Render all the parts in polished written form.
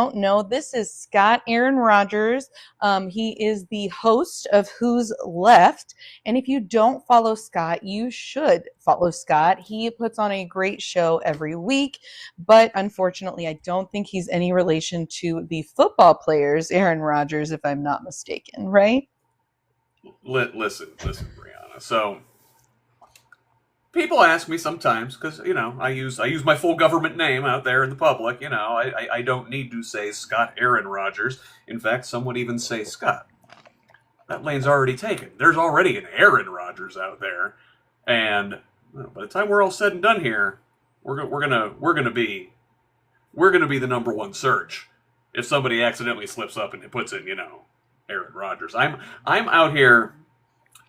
don't know, this is Scott Aaron Rogers. He is the host of Who's Left. And if you don't follow Scott, you should follow Scott. He puts on a great show every week, but unfortunately, I don't think he's any relation to the football players, Aaron Rodgers, if I'm not mistaken, right? Listen, Brianna. So people ask me sometimes because I use my full government name out there in the public. I don't need to say Scott Aaron Rodgers. In fact, some would even say Scott. That lane's already taken. There's already an Aaron Rodgers out there, and by the time we're all said and done here, we're gonna be the number one search if somebody accidentally slips up and puts in Aaron Rodgers. I'm out here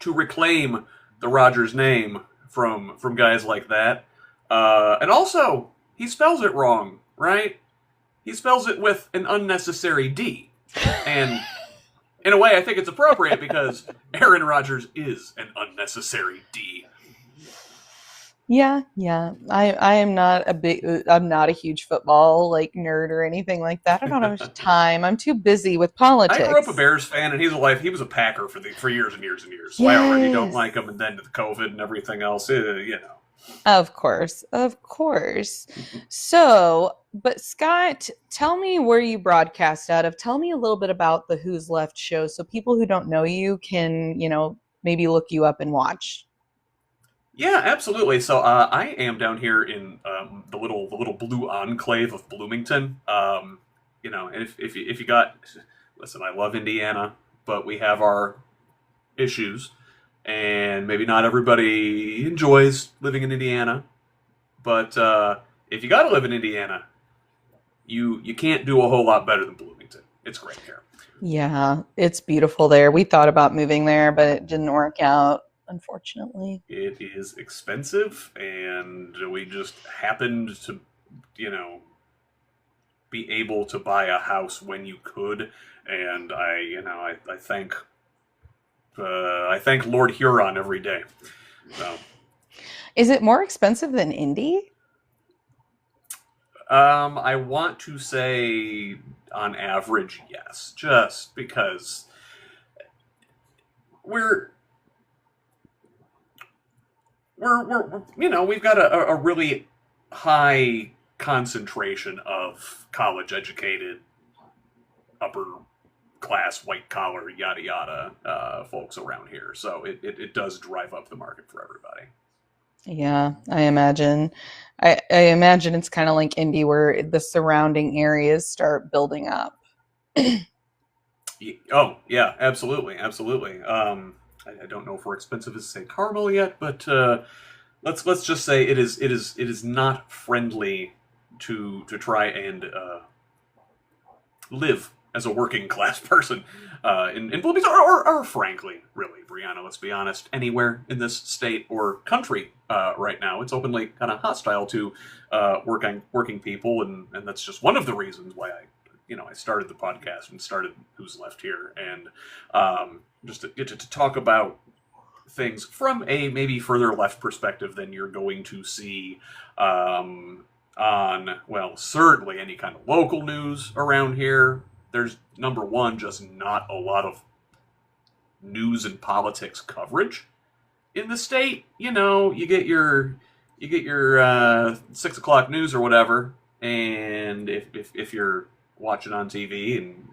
to reclaim the Rodgers name from guys like that. And also, he spells it wrong, right? He spells it with an unnecessary D. And in a way, I think it's appropriate because Aaron Rodgers is an unnecessary D. Yeah, yeah. I am not I'm not a huge football nerd or anything like that. I don't have time. I'm too busy with I grew up a politics. Bears fan, and he was a Packer for years and years and years. So I already don't Yes. like him, and then to the COVID and everything else, Of course. Of course. So, but Scott, tell me where you broadcast out of. Tell me a little bit about the Who's Left show so people who don't know you can, maybe look you up and watch. Yeah, absolutely. So I am down here in the little blue enclave of Bloomington. And if you got, listen, I love Indiana, but we have our issues, and maybe not everybody enjoys living in Indiana. But if you got to live in Indiana, you can't do a whole lot better than Bloomington. It's great here. Yeah, it's beautiful there. We thought about moving there, but it didn't work out, unfortunately. It is expensive, and we just happened to, you know, be able to buy a house when you could, and I thank Lord Huron every day. So, Is it more expensive than Indy? I want to say on average, yes, just because we're we've got a really high concentration of college educated upper class white collar yada yada folks around here, so it does drive up the market for everybody. Yeah, I imagine. I imagine it's kind of like Indy where the surrounding areas start building up. Oh yeah, absolutely, absolutely. I don't know if we're expensive as St. Carmel yet, but let's just say it is not friendly to try and live as a working class person in Bloomington, or frankly, really, Brianna, let's be honest, anywhere in this state or country right now. It's openly kind of hostile to working people, and that's just one of the reasons why I started the podcast and started Who's Left Here, and just to get to talk about things from a maybe further left perspective than you're going to see on, well, certainly any kind of local news around here. There's, number one, just not a lot of news and politics coverage in the state. You get your 6 o'clock news or whatever, and if you're watching on TV and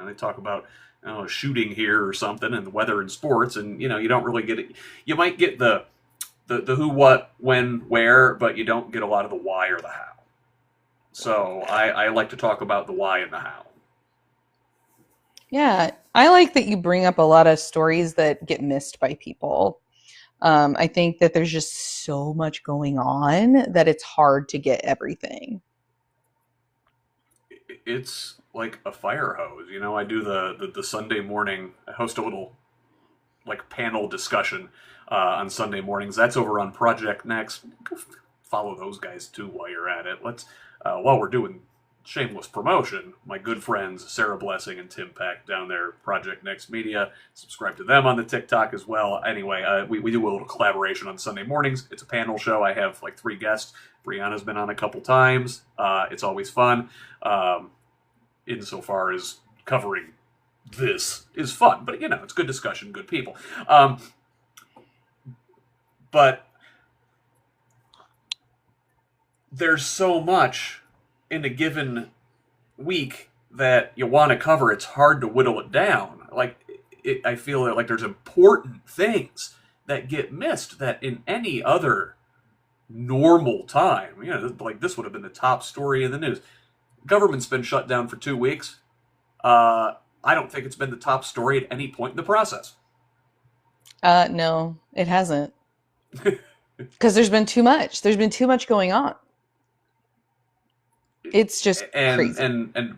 they talk about a shooting here or something and the weather and sports, and you don't really get it. You might get the who, what, when, where, but you don't get a lot of the why or the how. So I like to talk about the why and the how. Yeah, I like that you bring up a lot of stories that get missed by people. I think that there's just so much going on that it's hard to get everything. It's like a fire hose. I do the Sunday morning. I host a little like panel discussion on Sunday mornings. That's over on Project Next. Go follow those guys too while you're at it. Let's while we're doing shameless promotion, my good friends Sarah Blessing and Tim Peck down there, Project Next Media. Subscribe to them on the TikTok as well. Anyway, we do a little collaboration on Sunday mornings. It's a panel show. I have like 3 guests. Brianna's been on a couple times. It's always fun. insofar as covering this is fun. But, it's good discussion, good people. But there's so much in a given week that you want to cover. It's hard to whittle it down. I feel like there's important things that get missed that in any other normal time, like this would have been the top story in the news. Government's been shut down for 2 weeks. I don't think it's been the top story at any point in the process. No, it hasn't. Because there's been too much. There's been too much going on. It's just and crazy.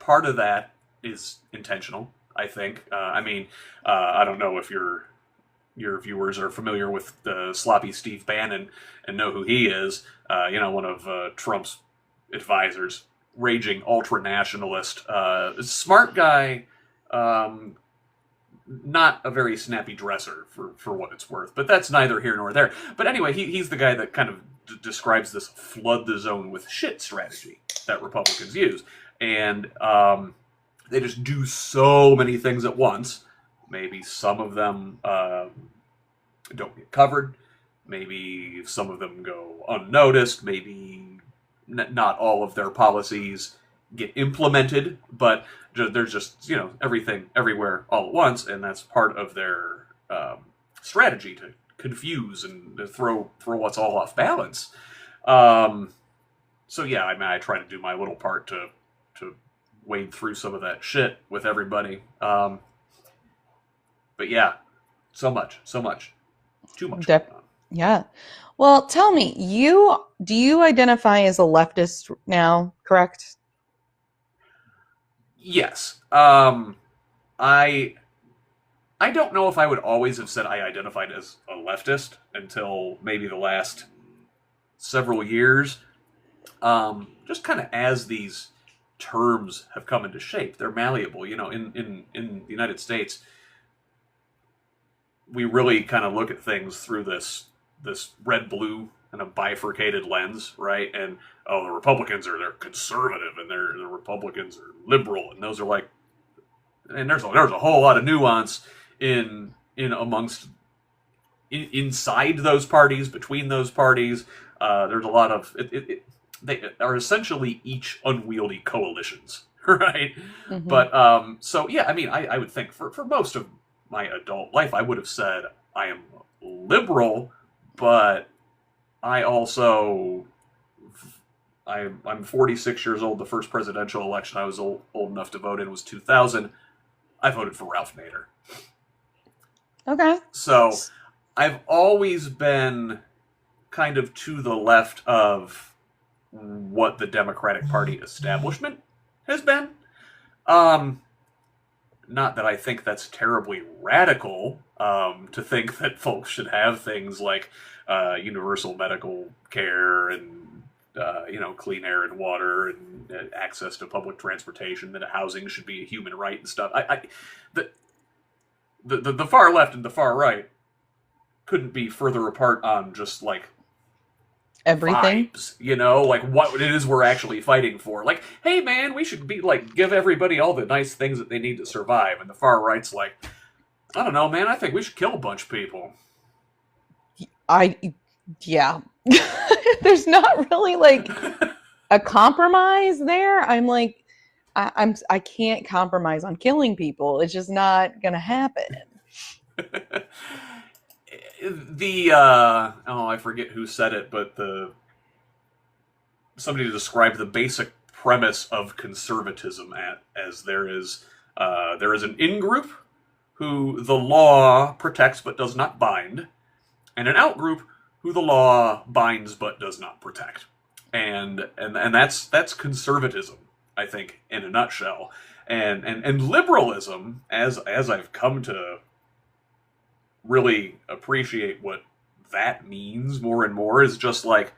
part of that is intentional, I think. I don't know if your viewers are familiar with sloppy Steve Bannon and know who he is. One of Trump's advisors, raging ultra nationalist, smart guy. Not a very snappy dresser for what it's worth, but that's neither here nor there. But anyway, he's the guy that kind of describes this flood the zone with shit strategy that Republicans use. And they just do so many things at once. Maybe some of them don't get covered. Maybe some of them go unnoticed. Maybe not all of their policies get implemented, but there's just, everything everywhere all at once, and that's part of their strategy to confuse and to throw what's all off balance. So yeah, I try to do my little part to wade through some of that shit with everybody. But yeah, so much, too much. Yeah. Well, tell me, do you identify as a leftist now, correct? Yes. I don't know if I would always have said I identified as a leftist until maybe the last several years. Just kind of as these terms have come into shape, they're malleable. In the United States, we really kind of look at things through this red-blue and a bifurcated lens, right? And the Republicans they're conservative, and the Republicans are liberal, and those are like, and there's a whole lot of nuance amongst inside those parties, between those parties. There's a lot of they are essentially each unwieldy coalitions, right? Mm-hmm. But so yeah, I would think for most of my adult life, I would have said I am liberal, but I also I'm 46 years old. The first presidential election I was old enough to vote in was 2000. I voted for Ralph Nader. Okay. So I've always been kind of to the left of what the Democratic Party establishment has been. Not that I think that's terribly radical, to think that folks should have things like universal medical care and clean air and water and access to public transportation, that housing should be a human right and stuff. The far left and the far right couldn't be further apart on just like Everything. vibes, like what it is we're actually fighting for. Like, hey man, we should be like give everybody all the nice things that they need to survive. And the far right's like, I don't know, man, I think we should kill a bunch of people. Yeah. There's not really like a compromise there. I'm like, I can't compromise on killing people. It's just not gonna happen. I forget who said it, but somebody described the basic premise of conservatism as there is an in-group who the law protects but does not bind, and an out-group who the law binds but does not protect. And that's conservatism, I think, in a nutshell. And liberalism, as I've come to really appreciate what that means more and more, is just like,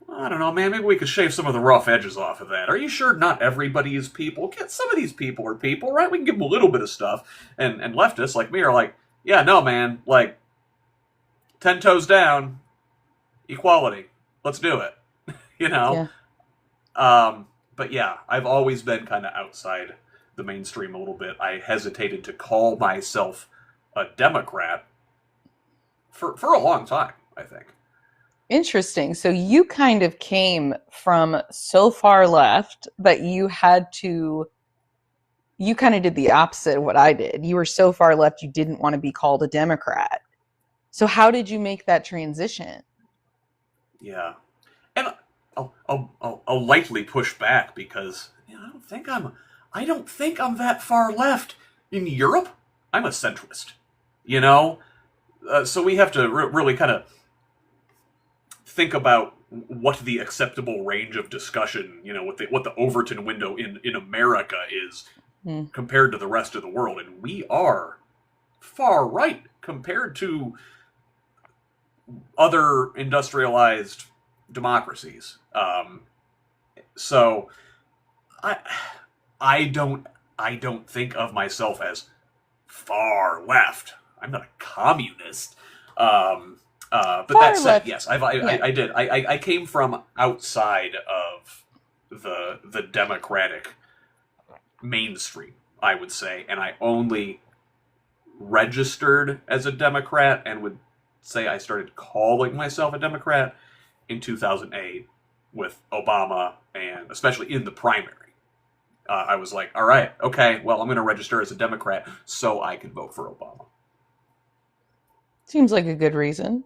I don't know, man, maybe we could shave some of the rough edges off of that. Are you sure not everybody is people? Some of these people are people, right? We can give them a little bit of stuff. And leftists like me are like, yeah, no, man, like, 10 toes down, equality. Let's do it. Yeah. But but yeah, I've always been kind of outside the mainstream a little bit. I hesitated to call myself a Democrat for a long time, I think. Interesting. So you kind of came from so far left that you kind of did the opposite of what I did. You were so far left, you didn't want to be called a Democrat. So how did you make that transition? Yeah, and I'll lightly push back because I don't think I'm that far left. In Europe, I'm a centrist. You know, so we have to really kind of think about what the acceptable range of discussion, what the Overton window in America is Hmm. compared to the rest of the world, and we are far right compared to other industrialized democracies. So I I don't think of myself as far left. I'm not a communist. But that Far said, left. yes, Yeah. I did. I came from outside of the Democratic mainstream, I would say, and I only registered as a Democrat and would say I started calling myself a Democrat in 2008 with Obama, and especially in the primary. I was like, all right, okay, well, I'm going to register as a Democrat so I can vote for Obama. Seems like a good reason.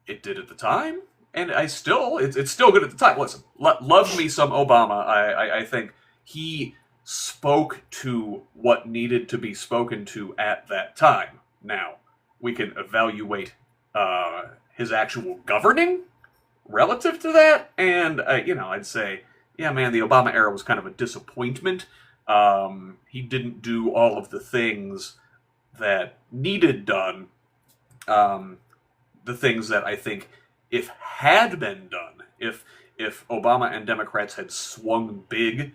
It did at the time, and it's still good at the time. Listen, love me some Obama. I think he spoke to what needed to be spoken to at that time. Now we can evaluate his actual governing relative to that, and I'd say, yeah, man, the Obama era was kind of a disappointment. He didn't do all of the things that needed done. Um, the things that I think, if had been done, if Obama and Democrats had swung big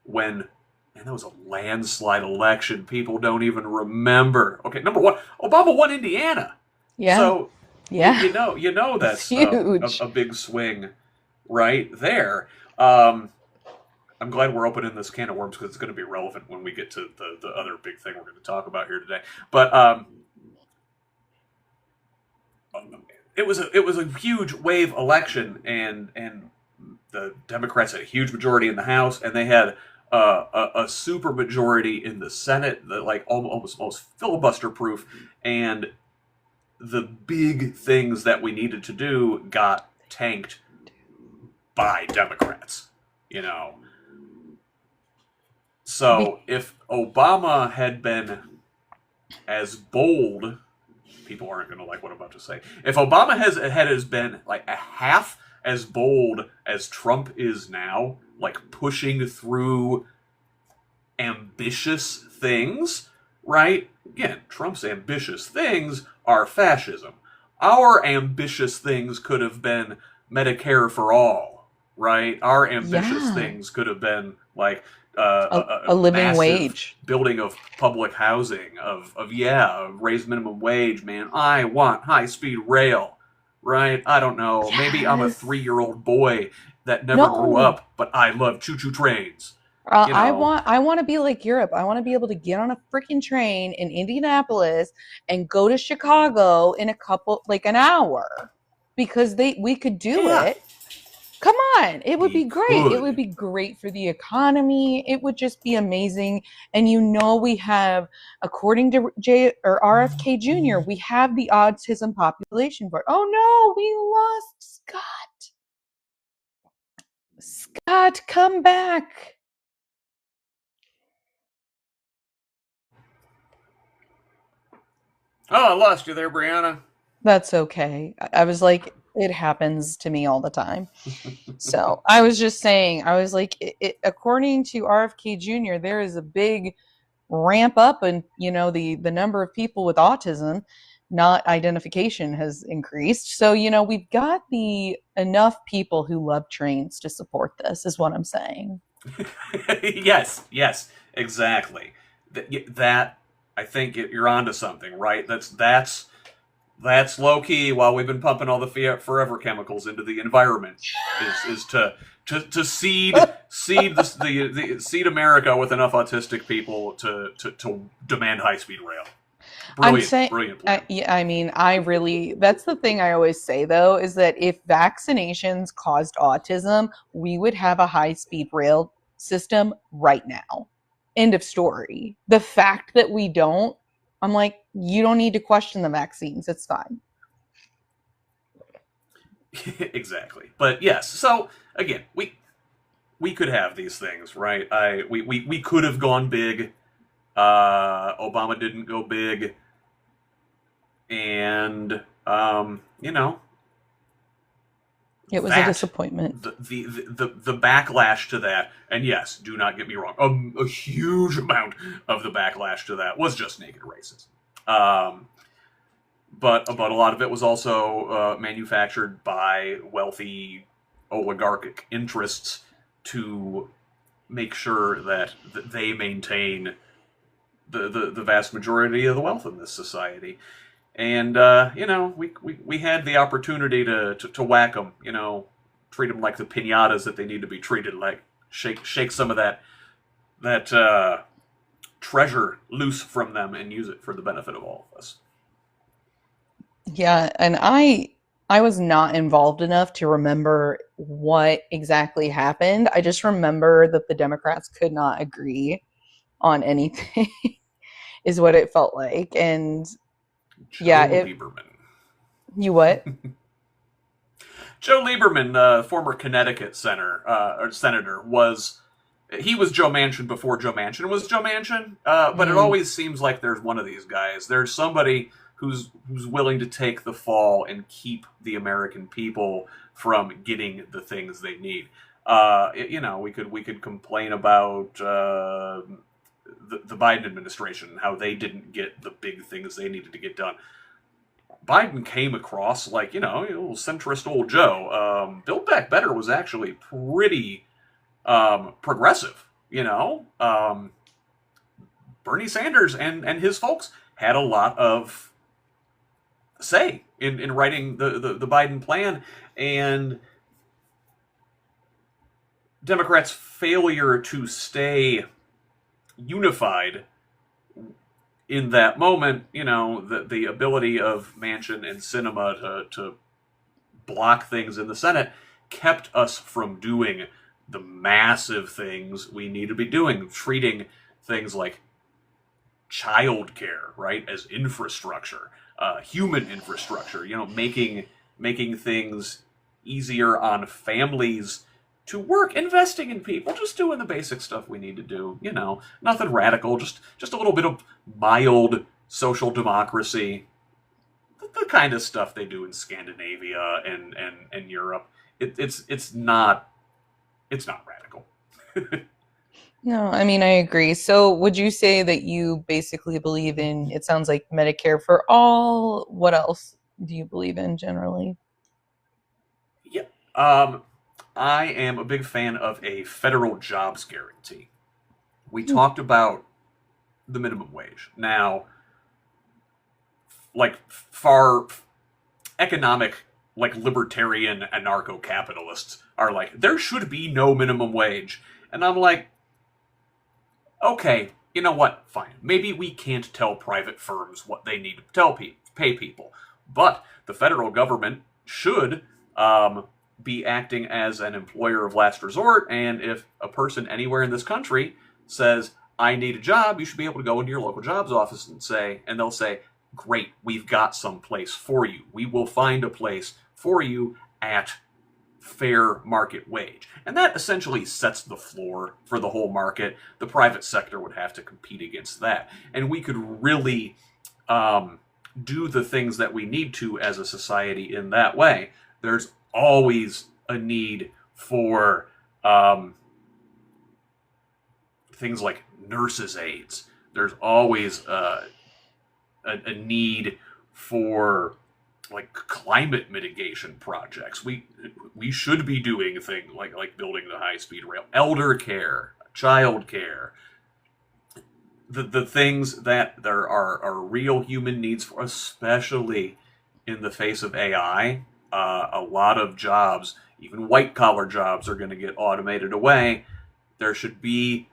when, and that was a landslide election, people don't even remember. Okay, number one, Obama won Indiana, Yeah. so Yeah. you know It's that's huge. a big swing right there. I'm glad we're opening this can of worms because it's going to be relevant when we get to the other big thing we're going to talk about here today. But it was a huge wave election, and the Democrats had a huge majority in the House, and they had a super majority in the Senate, that like almost filibuster proof, and the big things that we needed to do got tanked by Democrats. You know, Be- so if Obama had been as bold, people aren't going to like what I'm about to say. If Obama has been like a half as bold as Trump is now, like pushing through ambitious things, right? Again, Trump's ambitious things are fascism. Our ambitious things could have been Medicare for all, right? Our ambitious yeah. things could have been like A a living massive wage. building of public housing, of yeah, raise minimum wage, man. I want high speed rail, right? I don't know. Maybe I'm a Yes. 3-year-old boy that never grew No. up, but I love choo choo trains. Uh, You I know, want I want to be like Europe. I want to be able to get on a freaking train in Indianapolis and go to Chicago in a couple like an hour because they we could do yeah, it. Come on, it would we be great. It could. would be great for the economy. It would just be amazing. And we have, according to J or RFK Jr., we have the autism population board. Oh no, we lost Scott. Scott, come back. Oh, I lost you there, Brianna. That's okay. I was like, it happens to me all the time. So I was just saying, I was like, according to RFK Jr., there is a big ramp up, and the number of people with autism, not identification, has increased. So we've got the enough people who love trains to support this, is what I'm saying. Yes, exactly. That I think you're onto something, right? That's low key. While we've been pumping all the forever chemicals into the environment, is to to seed America with enough autistic people to demand high speed rail. I'm saying, Brilliant plan. yeah, I mean, I really, that's the thing I always say though, is that if vaccinations caused autism, we would have a high speed rail system right now. End of story. The fact that we don't, I'm like, you don't need to question the vaccines. It's fine. Exactly. But yes, so again, we could have these things, right? We could have gone big. Obama didn't go big, and you know, It was a that disappointment. the backlash to that, and yes, do not get me wrong, a huge amount of the backlash to that was just naked racism. Um, but a lot of it was also manufactured by wealthy oligarchic interests to make sure that they maintain the vast majority of the wealth in this society. And we had the opportunity to whack them, treat them like the pinatas that they need to be treated like, shake some of that treasure loose from them and use it for the benefit of all of us. Yeah, and I was not involved enough to remember what exactly happened. I just remember that the Democrats could not agree on anything is what it felt like. And yeah, Joe it Lieberman. you what? Joe Lieberman, former Connecticut senator, he was Joe Manchin before Joe Manchin was Joe Manchin. But it Mm, always seems like there's one of these guys. There's somebody who's willing to take the fall and keep the American people from getting the things they need. We could complain about the Biden administration and how they didn't get the big things they needed to get done. Biden came across like, centrist old Joe. Build Back Better was actually pretty progressive, Bernie Sanders and his folks had a lot of say in writing the Biden plan, and Democrats' failure to stay unified in that moment, the ability of Manchin and Sinema to block things in the Senate kept us from doing the massive things we need to be doing, treating things like childcare, right, as infrastructure, human infrastructure, making things easier on families to work, investing in people, just doing the basic stuff we need to do. Nothing radical, just a little bit of mild social democracy, the kind of stuff they do in Scandinavia and Europe. It's not radical. no, I mean, I agree. So would you say that you basically believe in, it sounds like Medicare for all? What else do you believe in generally? Yeah. I am a big fan of a federal jobs guarantee. We Hmm. talked about the minimum wage. Now, like far economic, like libertarian anarcho-capitalists are like, there should be no minimum wage. And I'm like, okay, you know what? Fine. Maybe we can't tell private firms what they need to pay people, but the federal government should be acting as an employer of last resort. And if a person anywhere in this country says, "I need a job," you should be able to go into your local jobs office and they'll say, "Great, we've got some place for you. We will find a place for you at fair market wage." And that essentially sets the floor for the whole market. The private sector would have to compete against that. And we could really do the things that we need to as a society in that way. There's always a need for things like nurses' aides. There's always a need for like climate mitigation projects. We should be doing things like building the high speed rail, elder care, child care, the things that there are real human needs for, especially in the face of AI. A lot of jobs Even white collar jobs are going to get automated away. There should be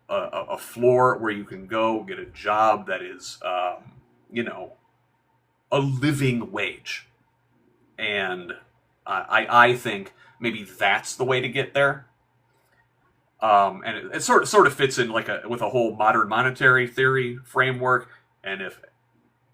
a floor where you can go get a job that is, you know, a living wage. And I think maybe that's the way to get there. And it sort of fits in like with a whole modern monetary theory framework. And if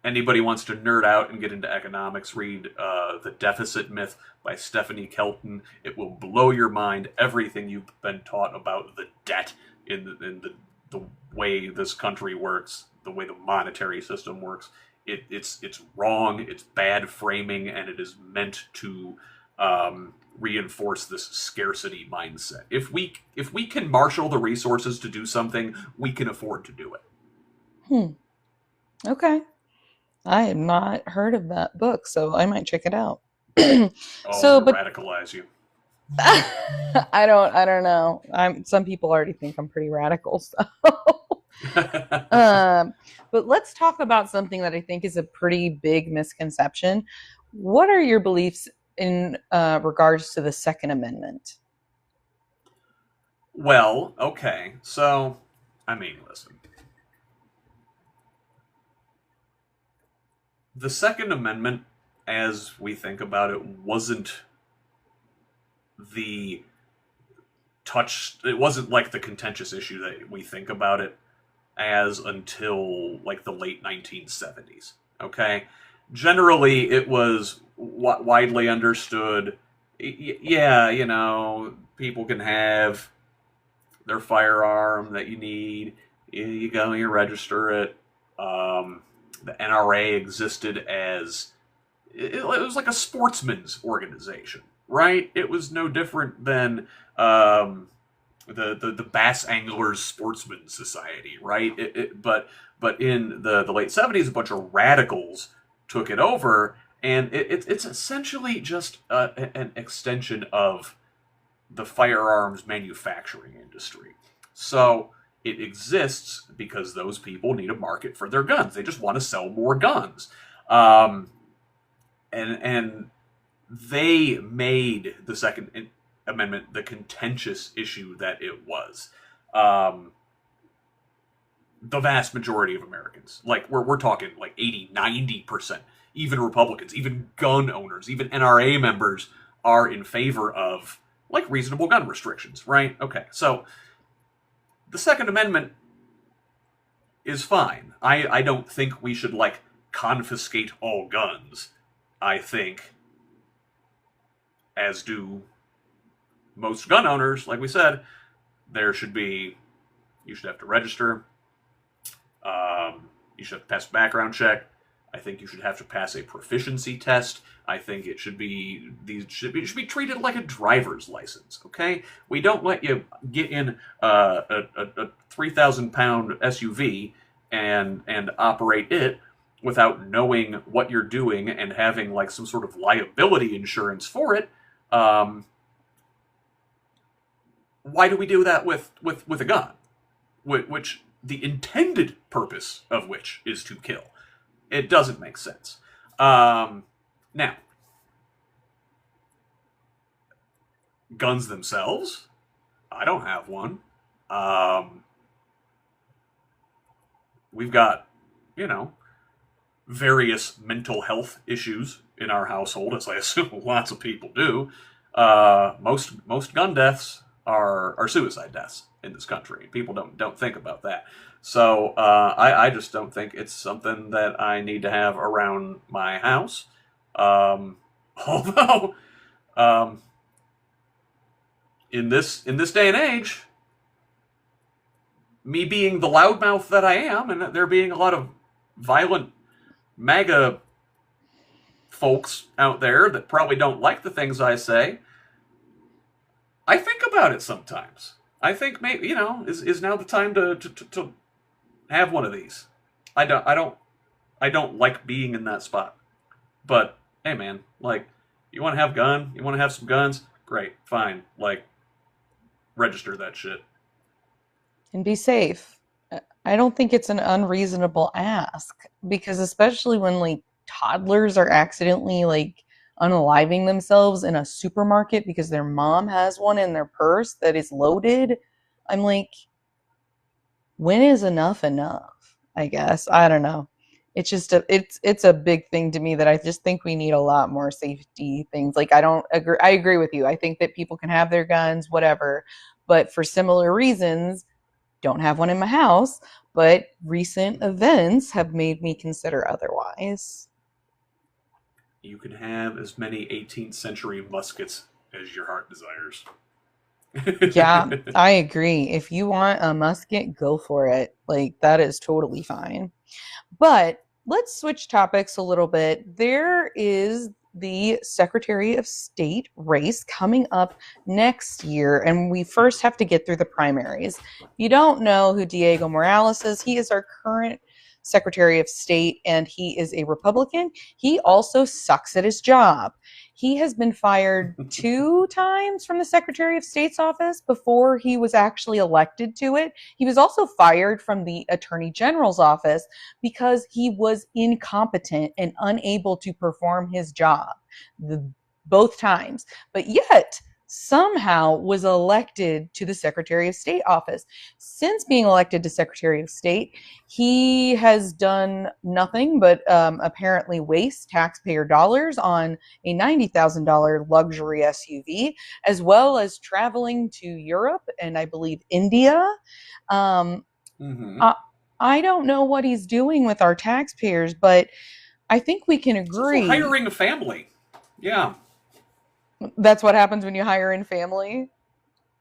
anybody wants to nerd out and get into economics, read The Deficit Myth by Stephanie Kelton. It will blow your mind, everything you've been taught about the debt in the way this country works, the way the monetary system works. It's wrong, it's bad framing, and it is meant to reinforce this scarcity mindset. If we can marshal the resources to do something, we can afford to do it. Okay. I have not heard of that book, so I might check it out. Oh, I'm So, gonna but radicalize you. I don't know. Some people already think I'm pretty radical, so. But let's talk about something that I think is a pretty big misconception. What are your beliefs in regards to the Second Amendment? Well, okay, so I mean, listen. The Second Amendment, as we think about it, wasn't the it wasn't like the contentious issue that we think about it as until like the late 1970s. Okay? Generally, it was widely understood. Yeah, you know, people can have their firearm that you need. You go, you register it. The NRA existed as it was like a sportsman's organization, right? It was no different than the Bass Anglers Sportsman Society, right? But in the late 70s, a bunch of radicals took it over, and it's essentially just an extension of the firearms manufacturing industry. So it exists because those people need a market for their guns. They just want to sell more guns. And they made the Second Amendment the contentious issue that it was. The vast majority of Americans, like we're talking like 80, 90%, even Republicans, even gun owners, even NRA members are in favor of like reasonable gun restrictions, right? Okay, so the Second Amendment is fine. I don't think we should like confiscate all guns. I think, as do most gun owners, like we said, there should be, you should have to register. You should have to pass a background check. I think you should have to pass a proficiency test. I think it should be it should be treated like a driver's license. Okay, we don't let you get in a 3,000-pound SUV and operate it without knowing what you're doing and having like some sort of liability insurance for it. Why do we do that with a gun, which the intended purpose of which is to kill? It doesn't make sense. Now, guns themselves, I don't have one. We've got, you know, various mental health issues in our household, as I assume lots of people do. Most gun deaths are suicide deaths in this country. People don't think about that. So I just don't think it's something that I need to have around my house. Although in this day and age, me being the loudmouth that I am, and there being a lot of violent MAGA folks out there that probably don't like the things I say, I think about it sometimes. I think maybe, you know, is now the time to have one of these. I don't like being in that spot. But hey man, like, you want to have gun, you want to have some guns, great, fine. Like, register that shit. And be safe. I don't think it's an unreasonable ask because especially when like toddlers are accidentally like unaliving themselves in a supermarket because their mom has one in their purse that is loaded. I'm like, when is enough enough? I guess. I don't know. It's a big thing to me that I just think we need a lot more safety things. Like I agree with you. I think that people can have their guns, whatever, but for similar reasons, don't have one in my house, but recent events have made me consider otherwise. You can have as many 18th century muskets as your heart desires. Yeah, I agree. If you want a musket, go for it. Like, that is totally fine. But let's switch topics a little bit. There is the Secretary of State race coming up next year, and we first have to get through the primaries. If you don't know who Diego Morales is, he is our current Secretary of State, and he is a Republican. He also sucks at his job. He has been fired 2 times from the Secretary of State's office before he was actually elected to it. He was also fired from the Attorney General's office because he was incompetent and unable to perform his job both times. But yet, somehow was elected to the Secretary of State office. Since being elected to Secretary of State, he has done nothing but apparently waste taxpayer dollars on a $90,000 luxury SUV, as well as traveling to Europe and I believe India. Um, Mm-hmm. I, I don't know what he's doing with our taxpayers, but I think we can It's also agree hiring a family. Yeah. that's what happens when you hire in family.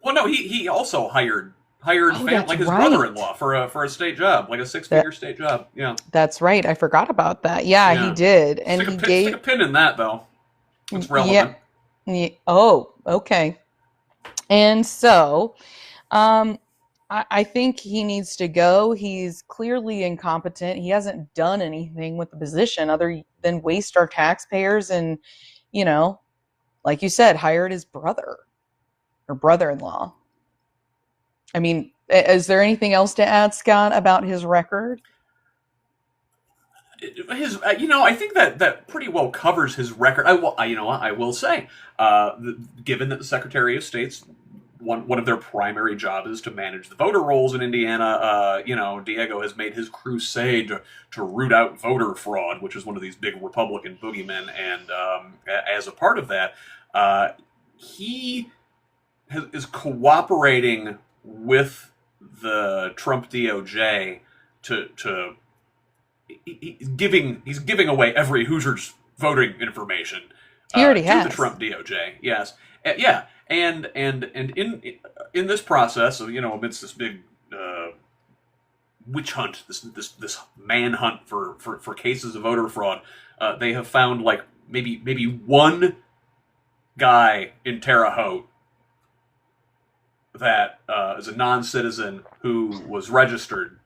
Well, no, he also hired Oh, that's like his right. brother-in-law for a state job, like a That six-figure state job. Yeah, that's right. I forgot about that. Yeah, he yeah. did, and he Stick gave. a pin in that though. It's Yeah. relevant. Yeah. Oh, okay. And so, um, I think he needs to go. He's clearly incompetent. He hasn't done anything with the position other than waste our taxpayers and, you know, like you said, hired his brother or brother-in-law. I mean, is there anything else to add, Scott, about his record? I think that pretty well covers his record. I will say, given that the Secretary of State's one of their primary jobs is to manage the voter rolls in Indiana. Diego has made his crusade to root out voter fraud, which is one of these big Republican boogeymen. And as a part of that, he is cooperating with the Trump DOJ to he's giving away every Hoosier's voting information He already to the has. Trump DOJ. Yes, yeah, and in this process of amidst this big witch hunt, this manhunt for cases of voter fraud, they have found like maybe one guy in Terre Haute that is a non-citizen who was registered,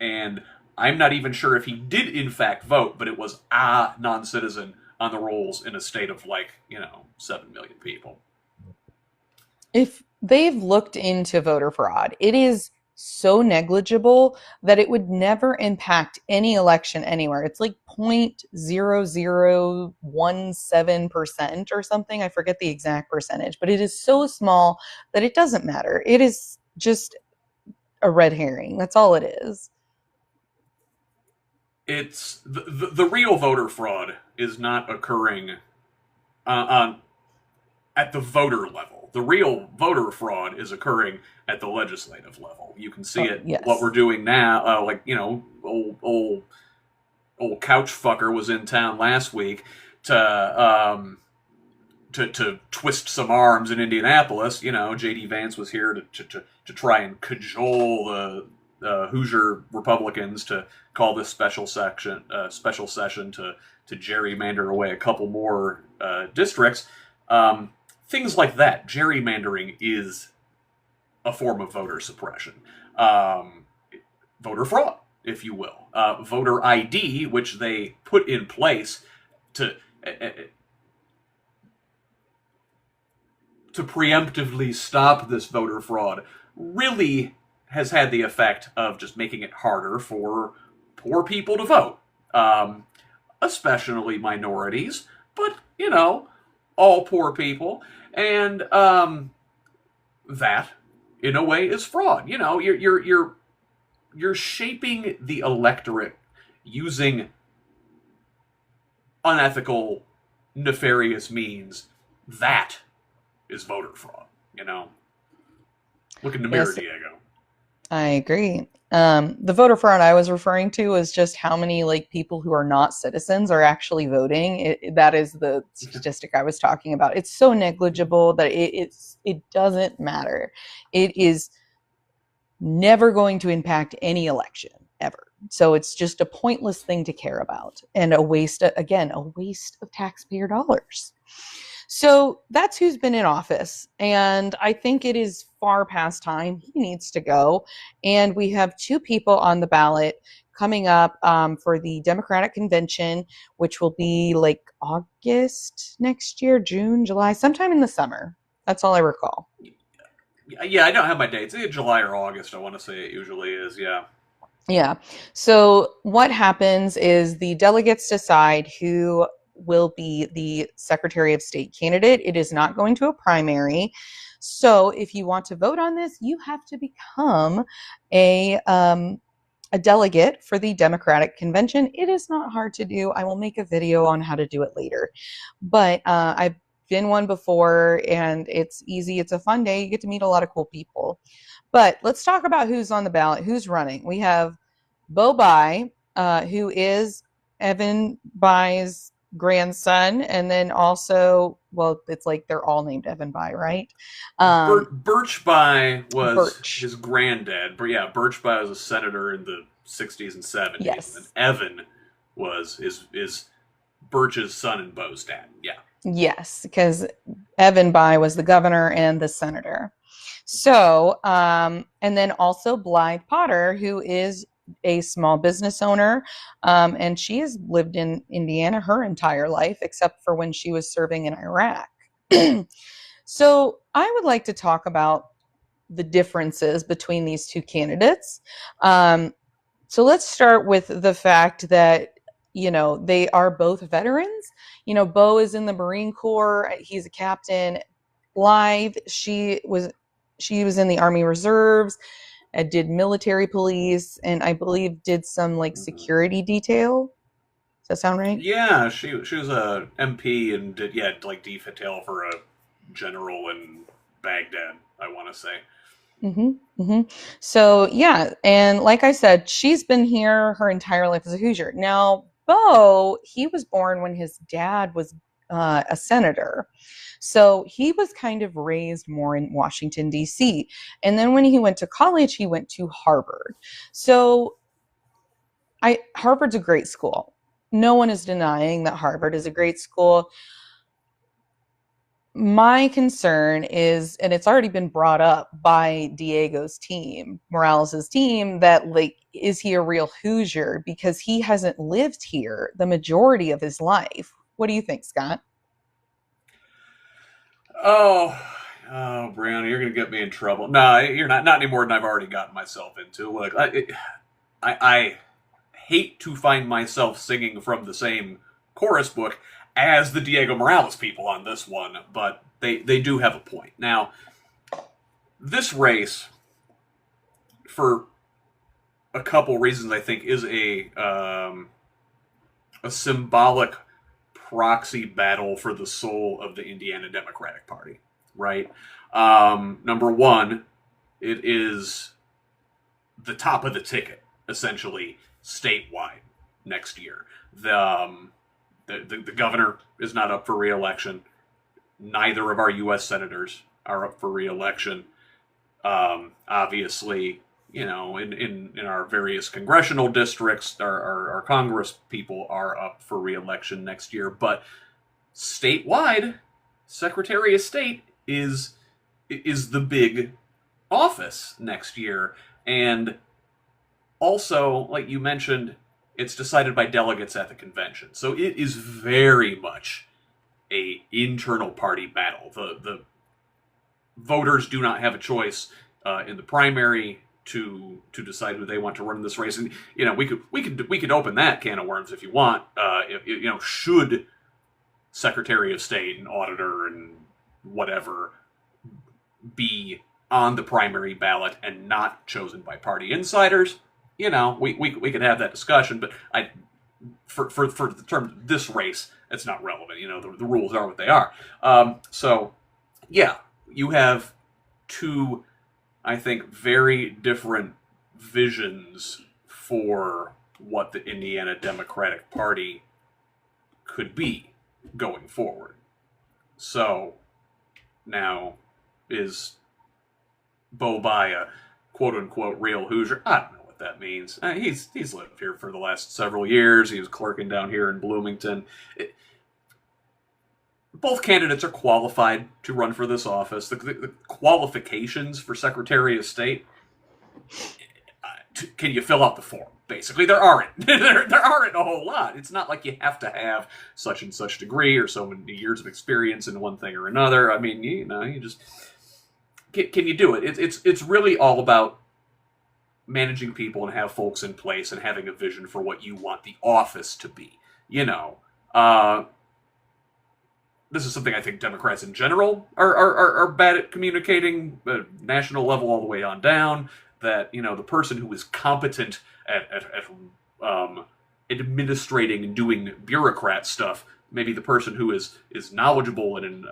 and I'm not even sure if he did in fact vote, but it was a non-citizen on the rolls in a state of 7 million people. If they've looked into voter fraud, it is so negligible that it would never impact any election anywhere. It's like 0.0017% or something. I forget the exact percentage, but it is so small that it doesn't matter. It is just a red herring. That's all it is. It's the real voter fraud is not occurring on at the voter level. The real voter fraud is occurring at the legislative level. You can see Oh, it. What we're yes. doing now, old couch fucker was in town last week to twist some arms in Indianapolis. J.D. Vance was here to try and cajole the Hoosier Republicans to call this special session to gerrymander away a couple more districts. Things like that. Gerrymandering is a form of voter suppression, voter fraud, if you will. Voter ID, which they put in place to to preemptively stop this voter fraud, really has had the effect of just making it harder for poor people to vote, especially minorities. But all poor people, and that, in a way, is fraud. You're shaping the electorate using unethical, nefarious means. That is voter fraud. Look in the mirror, Yes, Diego. I agree. The voter fraud I was referring to is just how many like people who are not citizens are actually voting. That is the statistic I was talking about. It's so negligible that it doesn't matter. It is never going to impact any election ever. So it's just a pointless thing to care about and a waste, again, a waste of taxpayer dollars. So that's who's been in office. And I think it is far past time. He needs to go. And we have two people on the ballot coming up for the Democratic convention, which will be like August next year, June, July, sometime in the summer. That's all I recall. Yeah, I don't have my dates. It's July or August, I want to say it usually is, yeah. Yeah. So what happens is the delegates decide who will be the Secretary of State candidate. It is not going to a primary. So if you want to vote on this, you have to become a delegate for the Democratic convention. It is not hard to do. I will make a video on how to do it later. But I've been one before and it's easy. It's a fun day. You get to meet a lot of cool people. But let's talk about who's on the ballot, who's running. We have Bo Bai, who is Evan Bai's grandson, and then also, well, it's like they're all named Evan Bai, right? Birch Bai was Birch. his granddad, but yeah, Birch Bai was a senator in the 60s and 70s, and Yes. Evan was is Birch's son and Bo's dad. Yeah. Yes, because Evan Bai was the governor and the senator. So, and then also Blythe Potter, who is a small business owner, and she has lived in Indiana her entire life, except for when she was serving in Iraq. So, I would like to talk about the differences between these two candidates. So, let's start with the fact that they are both veterans. Bo is in the Marine Corps. He's a captain. Blythe, she was in the Army Reserves, did military police, and I believe did some like security detail. Does that sound right? Yeah, she was a MP and did like detail for a general in Baghdad, I want to say. Mm-hmm. So yeah, and like I said, she's been here her entire life as a Hoosier. Now, Bo, he was born when his dad was a senator. So he was kind of raised more in Washington, D.C. And then when he went to college, he went to Harvard. So Harvard's a great school. No one is denying that Harvard is a great school. My concern is, and it's already been brought up by Diego's team, Morales' team, that like, is he a real Hoosier? Because he hasn't lived here the majority of his life. What do you think, Scott? Oh, oh, Brianna, you're gonna get me in trouble. No, you're not. Not any more than I've already gotten myself into. Look, I hate to find myself singing from the same chorus book as the Diego Morales people on this one, but they do have a point. Now, this race, for a couple reasons, I think is a symbolic proxy battle for the soul of the Indiana Democratic Party, right? Number one, it is the top of the ticket, essentially, statewide next year. The governor is not up for re-election. Neither of our U.S. senators are up for re-election. Obviously, in our various congressional districts, our Congress people are up for re-election next year. But statewide, Secretary of State is the big office next year. And also, like you mentioned, it's decided by delegates at the convention. So it is very much a internal party battle. The voters do not have a choice in the primary to decide who they want to run in this race. And we could open that can of worms if you want. Should Secretary of State and auditor and whatever be on the primary ballot and not chosen by party insiders, we could have that discussion. But for the term this race, it's not relevant. The rules are what they are. So yeah, you have two, I think, very different visions for what the Indiana Democratic Party could be going forward. So now, is Bo Bai a quote-unquote real Hoosier? I don't know what that means. He's lived here for the last several years. He was clerking down here in Bloomington. Both candidates are qualified to run for this office. The qualifications for Secretary of State, can you fill out the form? Basically, there aren't. there aren't a whole lot. It's not like you have to have such and such degree or so many years of experience in one thing or another. I mean, you just can you do it? It's really all about managing people and have folks in place and having a vision for what you want the office to be. This is something I think Democrats in general are bad at communicating, national level all the way on down. That the person who is competent at administrating and doing bureaucrat stuff, maybe the person who is knowledgeable in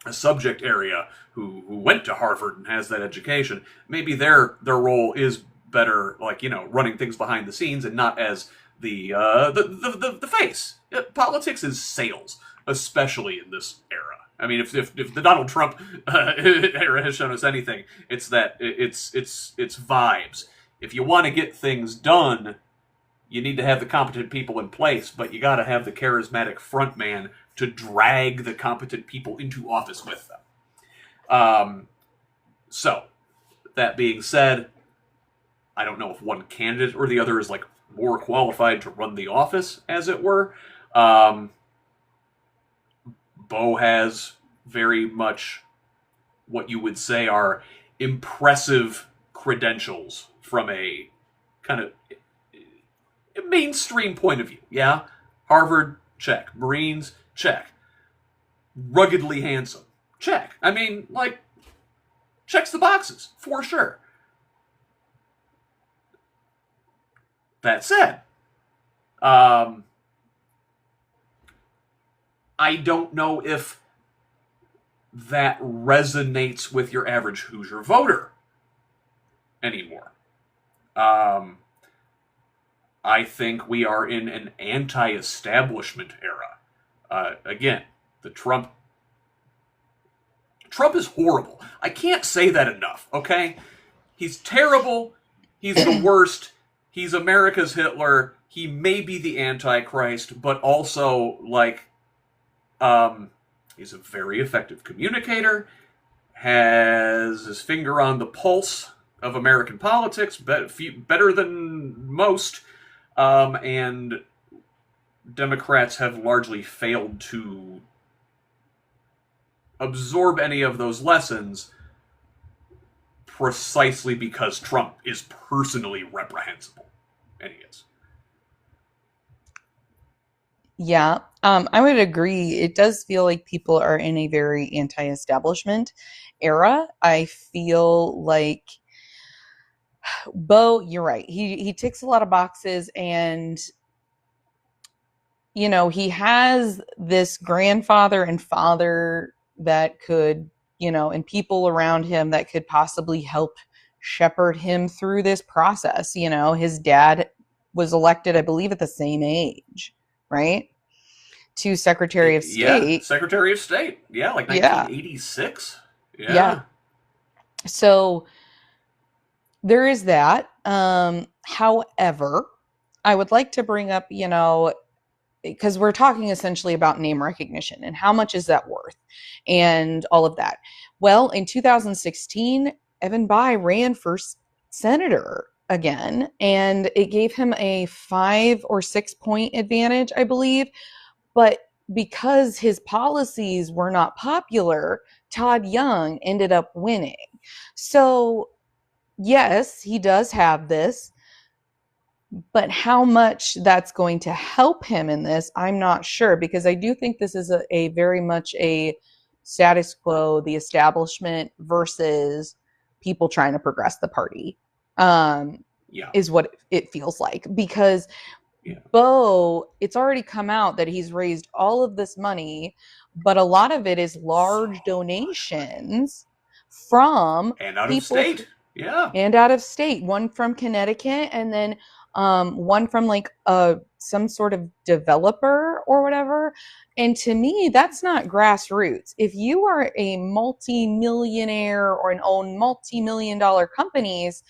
a subject area, who went to Harvard and has that education, maybe their role is better, like running things behind the scenes and not as the face. Politics is sales, especially in this era. I mean, if the Donald Trump era has shown us anything, it's that it's vibes. If you want to get things done, you need to have the competent people in place, but you got to have the charismatic front man to drag the competent people into office with them. So, that being said, I don't know if one candidate or the other is like more qualified to run the office, as it were. Bo has very much what you would say are impressive credentials from a kind of mainstream point of view. Yeah? Harvard, check. Marines, check. Ruggedly handsome, check. I mean, checks the boxes, for sure. That said, I don't know if that resonates with your average Hoosier voter anymore. I think we are in an anti-establishment era. Again, the Trump is horrible. I can't say that enough, okay? He's terrible. He's the worst. He's America's Hitler. He may be the Antichrist, but also, he's a very effective communicator, has his finger on the pulse of American politics, better than most, and Democrats have largely failed to absorb any of those lessons precisely because Trump is personally reprehensible. And he is. Yeah, I would agree. It does feel like people are in a very anti-establishment era. I feel like Bo, you're right. He ticks a lot of boxes, and he has this grandfather and father that could, and people around him that could possibly help shepherd him through this process. His dad was elected, I believe, at the same age, right? To Secretary of State. Yeah, Secretary of State. Yeah, 1986. Yeah. So there is that. However, I would like to bring up, because we're talking essentially about name recognition and how much is that worth and all of that. Well, in 2016, Evan Bayh ran for senator again, and it gave him a 5 or 6 point advantage, I believe. But because his policies were not popular, Todd Young ended up winning. So, yes, he does have this But how much that's going to help him in this, I'm not sure, because I do think this is a very much a status quo, the establishment versus people trying to progress the party, um, Yeah, is what it feels like. Because yeah. Bo, it's already come out that he's raised all of this money, but a lot of it is So large much money. donations from And out of people state. Yeah. and out of state. One from Connecticut, and then one from like some sort of developer or whatever. And to me, that's not grassroots. If you are a multi-millionaire or own multi-million dollar companies,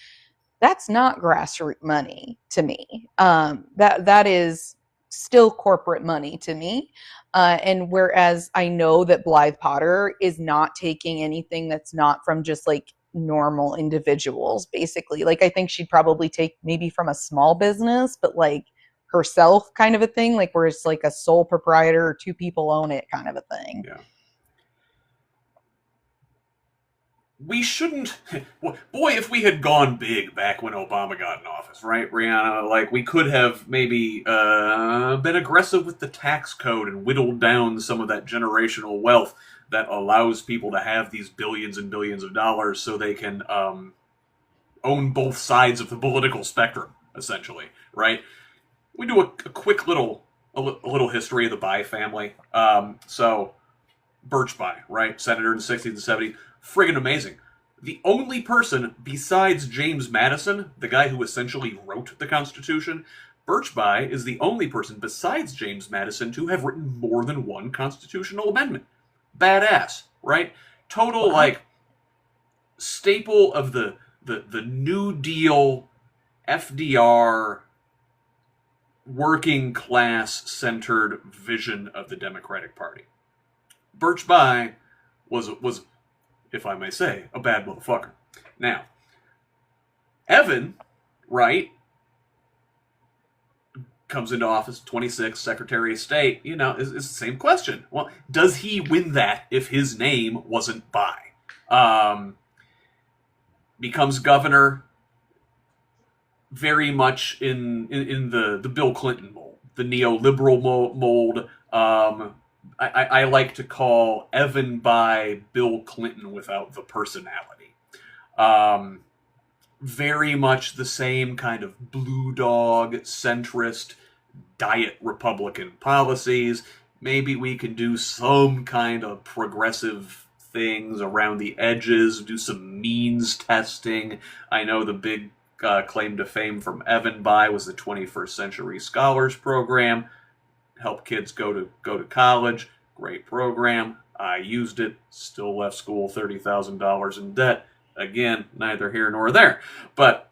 that's not grassroots money to me. That is still corporate money to me. And whereas I know that Blythe Potter is not taking anything that's not from just like normal individuals, basically. Like I think she'd probably take maybe from a small business, but like herself kind of a thing, like where it's like a sole proprietor or two people own it kind of a thing. Yeah. We shouldn't. Boy, if we had gone big back when Obama got in office, right, Brianna? Like, we could have maybe been aggressive with the tax code and whittled down some of that generational wealth that allows people to have these billions and billions of dollars so they can own both sides of the political spectrum, essentially, right? We do a quick little history of the Bai family. So, Birch Bai, right? Senator in the 60s and 70s. Friggin' amazing. The only person besides James Madison, the guy who essentially wrote the Constitution, Birch Bai is the only person besides James Madison to have written more than one constitutional amendment. Badass, right? Total, Wow. like, staple of the New Deal, FDR, working class centered vision of the Democratic Party. Birch Bai was, if I may say, a bad motherfucker. Now, Evan, right, comes into office, 26, Secretary of State, is the same question. Well, does he win that if his name wasn't Bai? Becomes governor, very much in the Bill Clinton mold, the neoliberal mold. I like to call Evan Bai Bill Clinton without the personality. Very much the same kind of blue dog, centrist, diet Republican policies. Maybe we can do some kind of progressive things around the edges, do some means testing. I know the big claim to fame from Evan Bai was the 21st Century Scholars Program. Help kids go to college. Great program. I used it. Still left school $30,000 in debt. Again, neither here nor there. But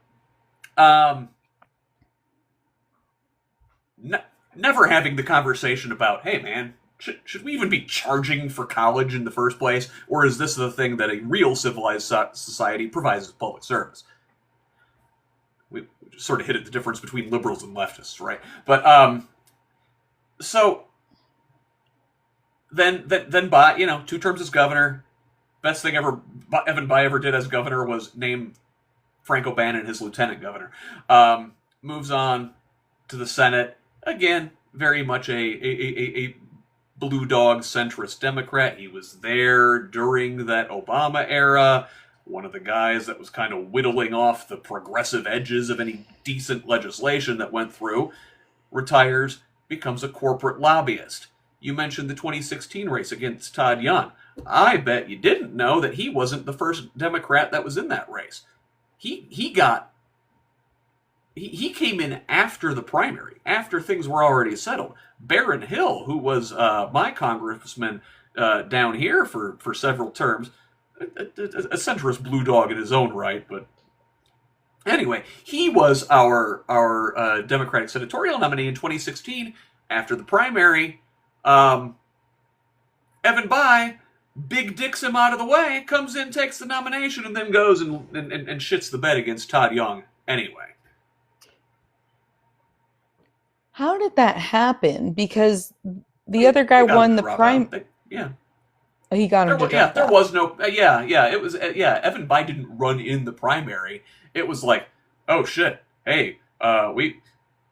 never having the conversation about, hey man, should we even be charging for college in the first place? Or is this the thing that a real civilized society provides as public service? We sort of hit at the difference between liberals and leftists, right? But so then Bai, 2 terms as governor. Best thing ever Evan Bai ever did as governor was name Frank O'Bannon his lieutenant governor. Moves on to the Senate. Again, very much a blue dog centrist Democrat. He was there during that Obama era. One of the guys that was kind of whittling off the progressive edges of any decent legislation that went through. Retires, becomes a corporate lobbyist. You mentioned the 2016 race against Todd Young. I bet you didn't know that he wasn't the first Democrat that was in that race. He came in after the primary, after things were already settled. Barron Hill, who was my congressman down here for several terms, a centrist blue dog in his own right, but anyway, he was our Democratic senatorial nominee in 2016 after the primary. Evan Bai big dicks him out of the way, comes in, takes the nomination, and then goes and shits the bed against Todd Young anyway. How did that happen? Because the other guy won the prime. Yeah. He got him to drop out. There was no. It was. Evan Bai didn't run in the primary. It was like, oh shit, hey,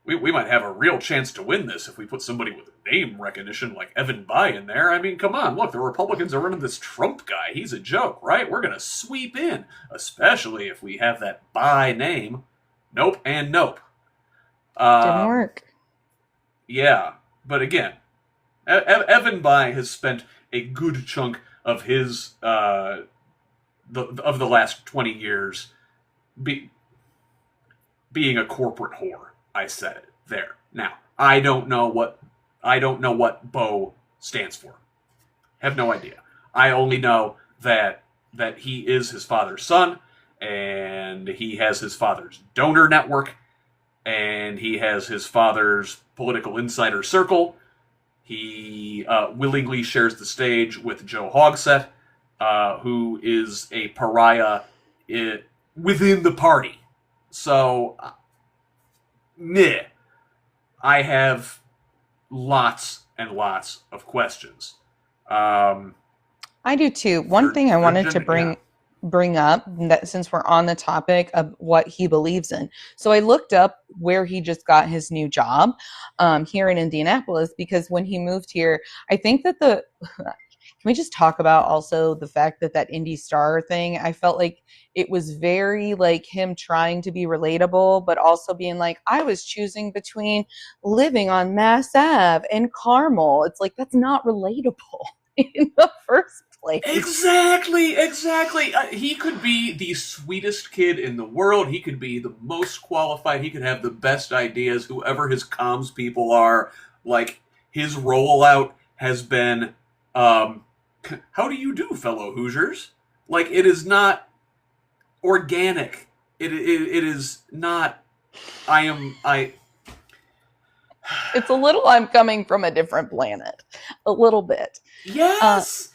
we might have a real chance to win this if we put somebody with name recognition like Evan Bayh in there. I mean, come on, look, the Republicans are running this Trump guy. He's a joke, right? We're going to sweep in, especially if we have that Bayh name. Nope and nope. Didn't Um, work. yeah, but again, Evan Bayh has spent a good chunk of his of the last 20 years be, being a corporate whore. I said it there. Now, I don't know what Bo stands for. Have no idea. I only know that he is his father's son, and he has his father's donor network, and he has his father's political insider circle. He willingly shares the stage with Joe Hogsett, who is a pariah within the party. So, meh. I have lots and lots of questions. Um, I do too. One thing I wanted to yeah. bring up, that since we're on the topic of what he believes in. So I looked up where he just got his new job here in Indianapolis, because when he moved here, I think that can we just talk about also the fact that Indy Star thing, I felt like it was very like him trying to be relatable, but also being like, I was choosing between living on Mass Ave and Carmel. It's like, that's not relatable in the first place. Exactly. He could be the sweetest kid in the world. He could be the most qualified. He could have the best ideas. Whoever his comms people are, like his rollout has been, how do you do, fellow Hoosiers? Like, it is not organic. It is not. I. It's a little, I'm coming from a different planet, a little bit. Yes.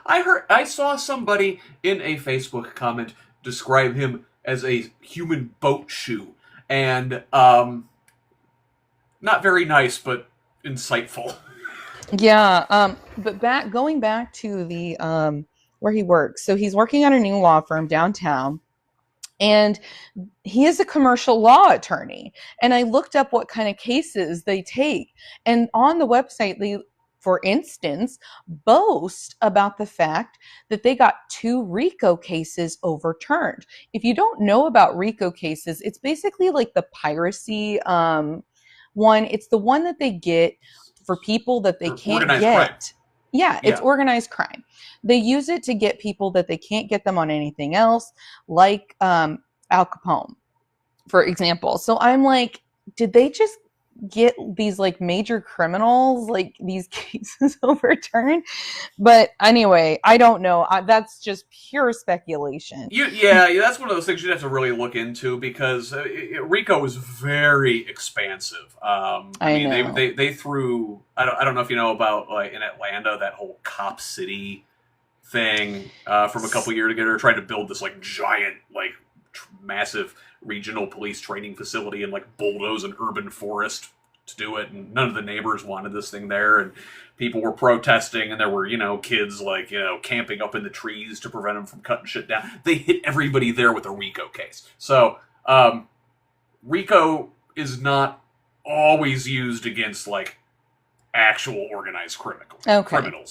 I saw somebody in a Facebook comment describe him as a human boat shoe, and not very nice, but insightful. Yeah, but going back to the where he works. So he's working at a new law firm downtown, and he is a commercial law attorney. And I looked up what kind of cases they take, and on the website they, for instance, boast about the fact that they got 2 RICO cases overturned. If you don't know about RICO cases, it's basically like the piracy one. It's the one that they get for people that they can't Organized crime. get. Yeah, it's Yeah. organized crime. They use it to get people that they can't get them on anything else, like Al Capone, for example. So I'm like, did they just get these like major criminals, like these cases overturned? But anyway, I don't know. That's just pure speculation. Yeah, that's one of those things you'd have to really look into, because RICO is very expansive. I I mean, know. they threw. I don't know if you know about, like, in Atlanta, that whole Cop City thing from a couple years ago. They're trying to build this like giant, like massive regional police training facility and like bulldoze an urban forest to do it, and none of the neighbors wanted this thing there, and people were protesting, and there were, kids like, camping up in the trees to prevent them from cutting shit down. They hit everybody there with a RICO case. So RICO is not always used against like actual organized criminals.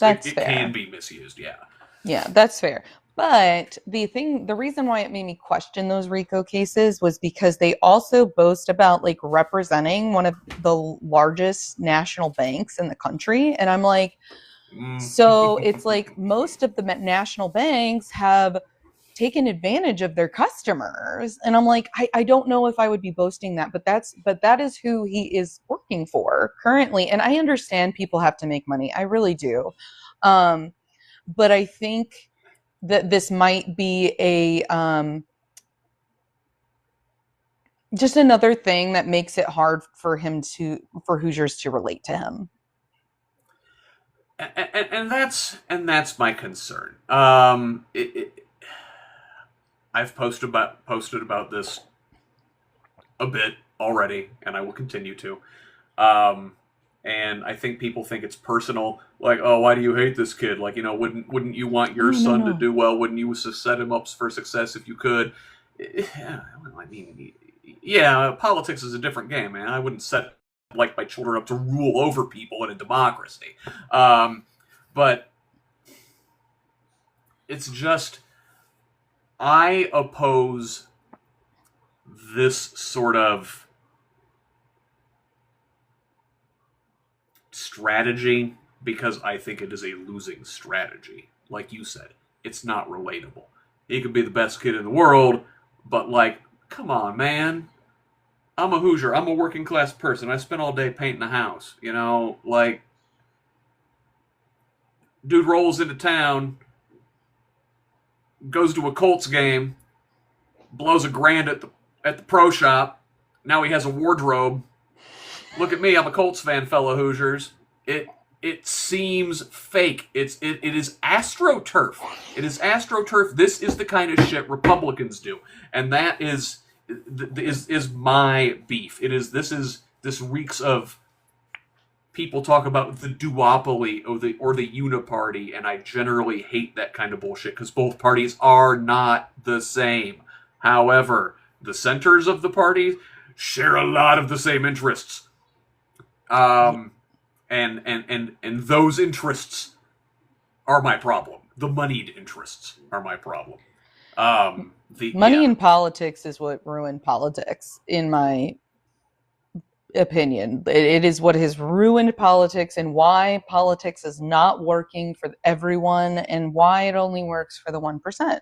That's It fair. can be misused. Yeah. Yeah, that's fair. But the reason why it made me question those RICO cases was because they also boast about like representing one of the largest national banks in the country. And I'm like, so it's like most of the national banks have taken advantage of their customers. And I'm like, I don't know if I would be boasting that, but that is who he is working for currently. And I understand people have to make money. I really do. But I think that this might be a just another thing that makes it hard for Hoosiers to relate to him. And that's my concern. I've posted about this a bit already, and I will continue to. And I think people think it's personal, like, oh, why do you hate this kid? Like, wouldn't you want your son to do well? Wouldn't you set him up for success if you could? I mean, yeah, politics is a different game, man. I wouldn't set like my children up to rule over people in a democracy. Um, but it's just I oppose this sort of strategy because I think it is a losing strategy. Like you said, it's not relatable. He could be the best kid in the world, but like, come on, man. I'm a Hoosier. I'm a working class person. I spent all day painting a house. You know, like, dude rolls into town, goes to a Colts game, blows $1,000 at the pro shop. Now he has a wardrobe. Look at me. I'm a Colts fan, fellow Hoosiers. It seems fake. It is AstroTurf. It is AstroTurf. This is the kind of shit Republicans do, and that is my beef. This reeks of people talk about the duopoly or the uniparty, and I generally hate that kind of bullshit because both parties are not the same. However, the centers of the parties share a lot of the same interests. And those interests are my problem. The moneyed interests are my problem. Money in politics is what ruined politics, in my opinion. It is what has ruined politics and why politics is not working for everyone and why it only works for the 1%.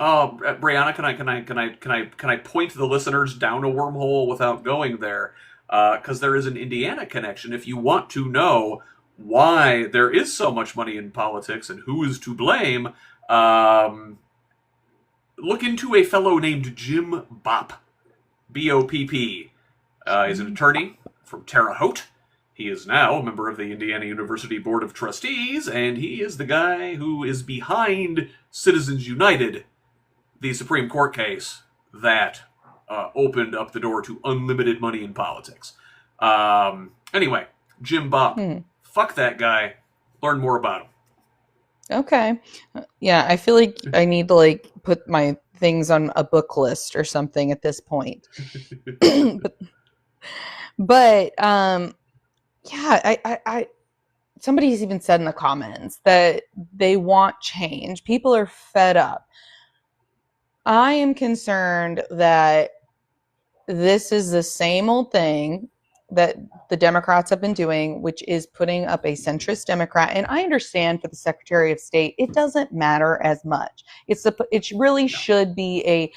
Oh, Brianna, can I point the listeners down a wormhole without going there? Because there is an Indiana connection. If you want to know why there is so much money in politics and who is to blame, look into a fellow named Jim Bopp, Bopp. He's an attorney from Terre Haute. He is now a member of the Indiana University Board of Trustees, and he is the guy who is behind Citizens United, the Supreme Court case that opened up the door to unlimited money in politics. Anyway, Jim Bopp. Fuck that guy. Learn more about him. Okay. Yeah, I feel like I need to like put my things on a book list or something at this point. but yeah, I somebody's even said in the comments that they want change. People are fed up. I am concerned that this is the same old thing that the Democrats have been doing, which is putting up a centrist Democrat. And I understand for the Secretary of State, it doesn't matter as much. It really should be a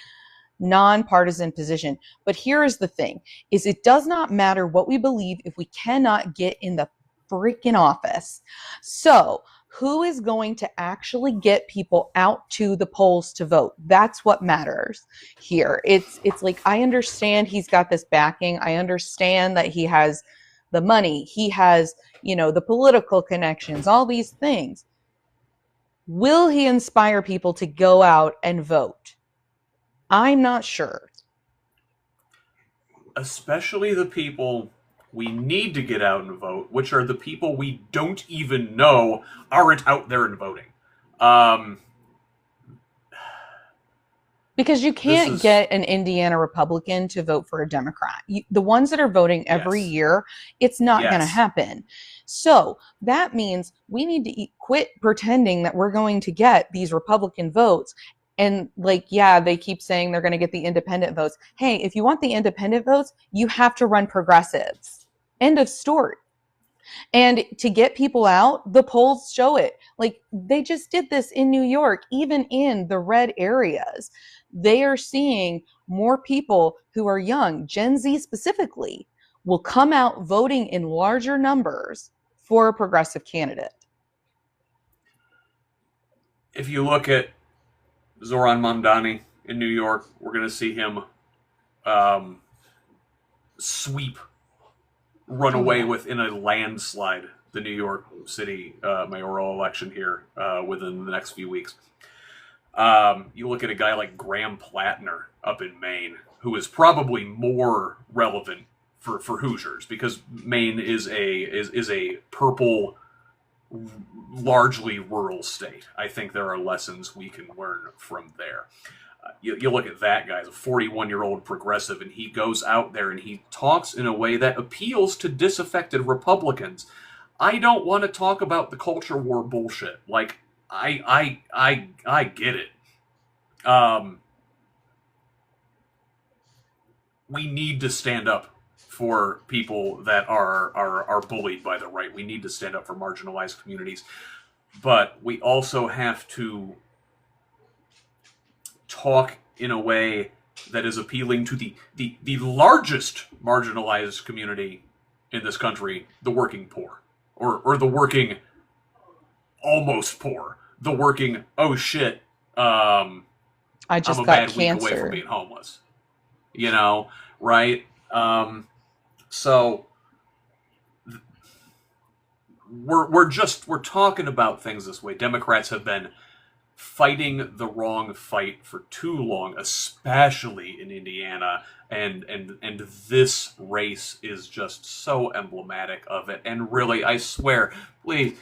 nonpartisan position. But here is the thing, is it does not matter what we believe if we cannot get in the freaking office. So who is going to actually get people out to the polls to vote? That's what matters here. It's like, I understand he's got this backing. I understand that he has the money. He has, the political connections, all these things. Will he inspire people to go out and vote? I'm not sure. Especially the people we need to get out and vote, which are the people we don't even know aren't out there and voting. Because you can't get an Indiana Republican to vote for a Democrat. The ones that are voting every year, it's not going to happen. So that means we need to quit pretending that we're going to get these Republican votes. And they keep saying they're going to get the independent votes. Hey, if you want the independent votes, you have to run progressives. End of story. And to get people out, the polls show it. Like, they just did this in New York, even in the red areas. They are seeing more people who are young, Gen Z specifically, will come out voting in larger numbers for a progressive candidate. If you look at Zoran Mamdani in New York, we're going to see him run away with in a landslide the New York City mayoral election here within the next few weeks. You look at a guy like Graham Plattner up in Maine, who is probably more relevant for Hoosiers because Maine is a purple, largely rural state. I think there are lessons we can learn from there. You look at that guy, he's a 41-year-old progressive, and he goes out there and he talks in a way that appeals to disaffected Republicans. I don't want to talk about the culture war bullshit. Like, I get it. We need to stand up for people that are bullied by the right. We need to stand up for marginalized communities. But we also have to talk in a way that is appealing to the largest marginalized community in this country, the working poor. Or the working almost poor. The working, oh shit, I I'm just a got bad week away from cancer. being homeless. You know, right? So we're talking about things this way. Democrats have been fighting the wrong fight for too long, especially in Indiana, and this race is just so emblematic of it. And really, I swear, please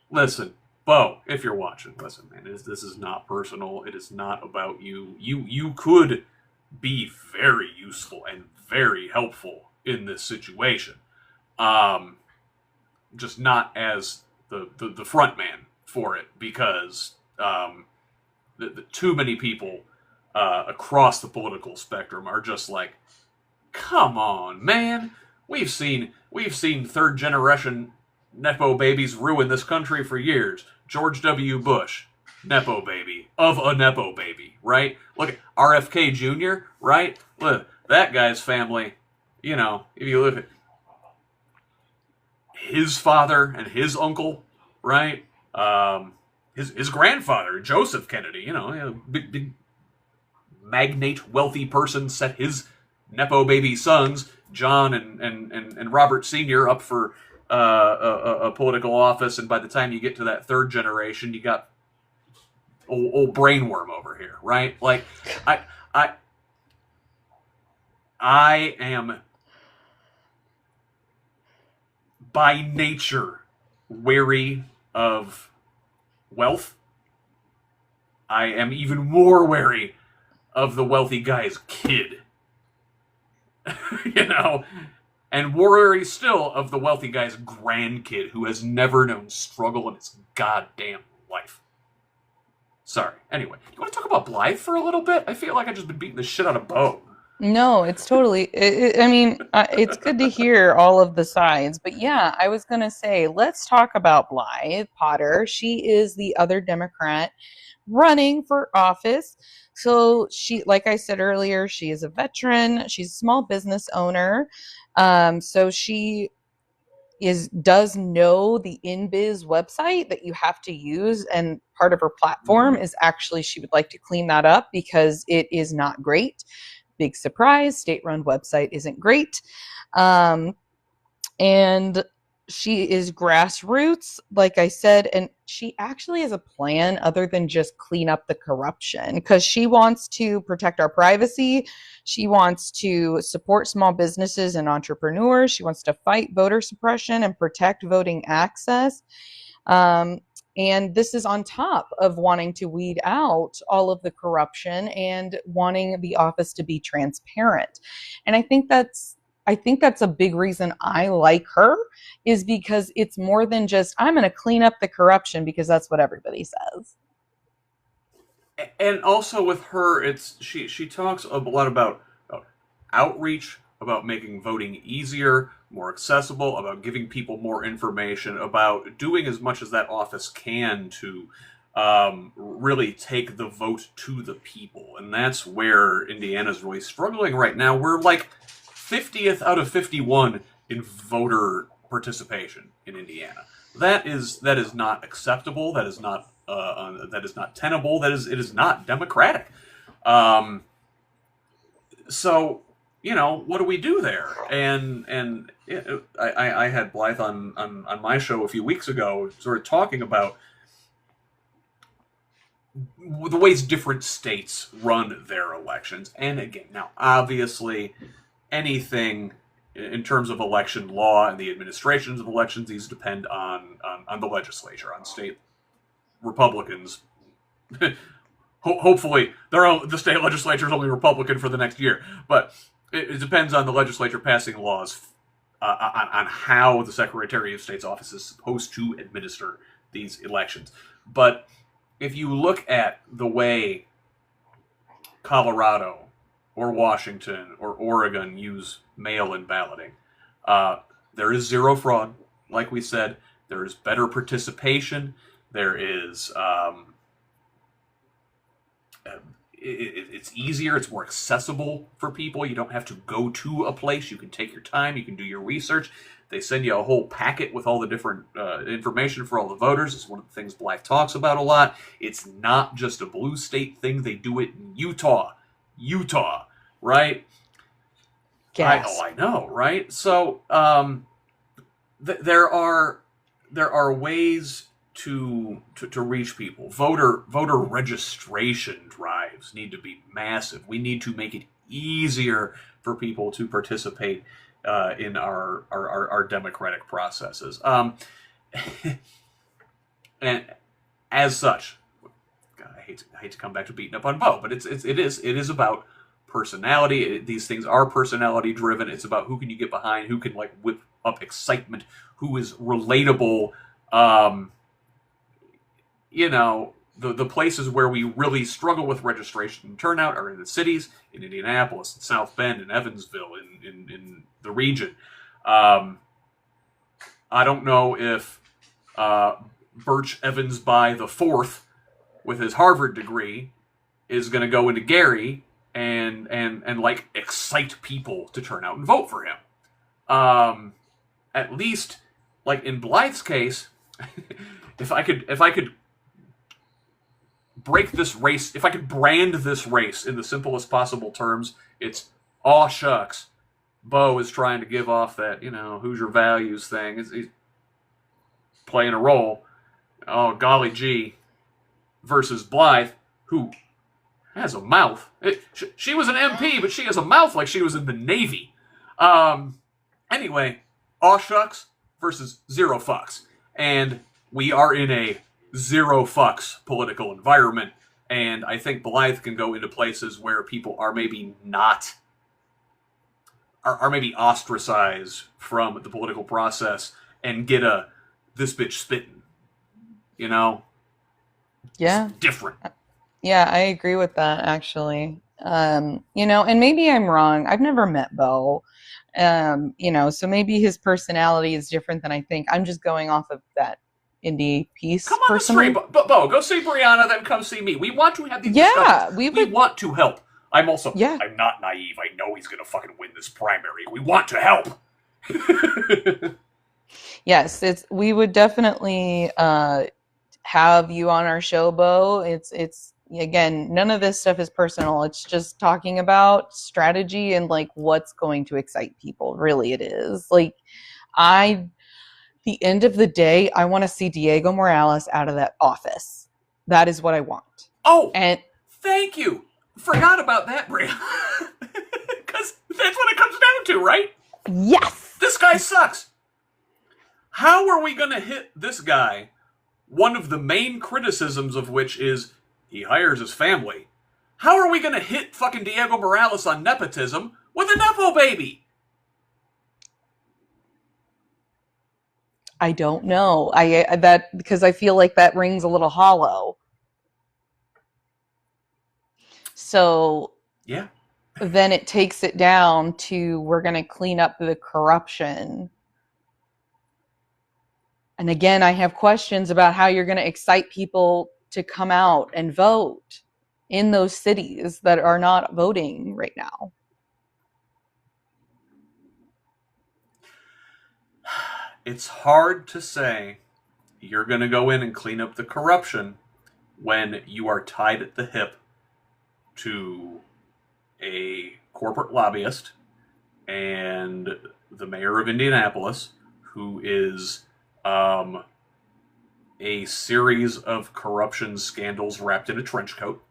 listen, Bo, if you're watching, listen, man, this is not personal. It is not about you. You could be very useful and very helpful in this situation. Just not as the front man for it, because too many people across the political spectrum are just like, come on, man. We've seen third generation Nepo babies ruin this country for years. George W. Bush, Nepo baby of a Nepo baby, right? Look at RFK Jr., right? Look, that guy's family, if you look at his father and his uncle, right? His grandfather, Joseph Kennedy, big magnate, wealthy person, set his Nepo baby sons, John and Robert Sr., up for a political office, and by the time you get to that third generation, you got old brainworm over here, right? Like, I am by nature wary of wealth. I am even more wary of the wealthy guy's kid. And wary still of the wealthy guy's grandkid who has never known struggle in his goddamn life. Sorry. Anyway, you want to talk about Blythe for a little bit? I feel like I've just been beating the shit out of Bo. No, it's totally. It's good to hear all of the sides. But yeah, I was going to say, let's talk about Blythe Potter. She is the other Democrat running for office. So she, like I said earlier, she is a veteran. She's a small business owner. So she does know the InBiz website that you have to use, and part of her platform is actually she would like to clean that up because it is not great. Big surprise, state-run website isn't great. And she is grassroots, like I said, and she actually has a plan other than just clean up the corruption, because she wants to protect our privacy. She wants to support small businesses and entrepreneurs. She wants to fight voter suppression and protect voting access. And this is on top of wanting to weed out all of the corruption and wanting the office to be transparent. And I think that's a big reason I like her, is because it's more than just, I'm going to clean up the corruption, because that's what everybody says. And also with her, she talks a lot about outreach, about making voting easier, more accessible, about giving people more information, about doing as much as that office can to really take the vote to the people. And that's where Indiana's really struggling right now. We're like 50th out of 51 in voter participation in Indiana. That is not acceptable. That is not tenable. It is not democratic. So, what do we do there? And I had Blythe on my show a few weeks ago, sort of talking about the ways different states run their elections. And again, now obviously anything in terms of election law and the administrations of elections, these depend on the legislature, on state Republicans hopefully the state legislature is only Republican for the next year, but it depends on the legislature passing laws on how the Secretary of State's office is supposed to administer these elections. But if you look at the way Colorado or Washington or Oregon use mail-in balloting, there is zero fraud, like we said. There is better participation. There is it's easier. It's more accessible for people. You don't have to go to a place. You can take your time. You can do your research. They send you a whole packet with all the different information for all the voters. It's one of the things Blythe talks about a lot. It's not just a blue state thing. They do it in Utah, right? Yes. I know, right? So there are ways to reach people. Voter registration drives need to be massive. We need to make it easier for people to participate in our democratic processes. And as such, God, I hate to come back to beating up on Bo, but it is about personality. These things are personality driven. It's about who can you get behind, who can like whip up excitement, who is relatable. The places where we really struggle with registration and turnout are in the cities, in Indianapolis, in South Bend, in Evansville, in the region. I don't know if Birch Evans by the fourth, with his Harvard degree, is going to go into Gary and like excite people to turn out and vote for him. At least, like in Blythe's case, if I could break this race, if I could brand this race in the simplest possible terms, it's aw shucks. Bo is trying to give off that, Hoosier values thing. He's playing a role. Oh, golly gee. Versus Blythe, who has a mouth. She was an MP, but she has a mouth like she was in the Navy. Anyway, aw shucks versus zero fucks. And we are in a zero fucks political environment, and I think Blythe can go into places where people are maybe maybe ostracized from the political process and get a this bitch spitting, Yeah. It's different. Yeah, I agree with that actually. And maybe I'm wrong. I've never met Bo. So maybe his personality is different than I think. I'm just going off of that indie piece. Come on personally. the stream, Bo. Go see Brianna, then come see me. We want to have these discussions. We want to help. I'm not naive. I know he's going to fucking win this primary. We want to help. Yes, we would definitely have you on our show, Bo. It's again, none of this stuff is personal. It's just talking about strategy and like what's going to excite people. Really, it is. Like the end of the day, I want to see Diego Morales out of that office. That is what I want. Oh, and thank you. Forgot about that, Bria. Because that's what it comes down to, right? Yes. This guy sucks. How are we going to hit this guy, one of the main criticisms of which is he hires his family? How are we going to hit fucking Diego Morales on nepotism with a Nepo baby? I don't know. Because I feel like that rings a little hollow. So yeah, then it takes it down to we're going to clean up the corruption. And again, I have questions about how you're going to excite people to come out and vote in those cities that are not voting right now. It's hard to say you're going to go in and clean up the corruption when you are tied at the hip to a corporate lobbyist and the mayor of Indianapolis, who is a series of corruption scandals wrapped in a trench coat.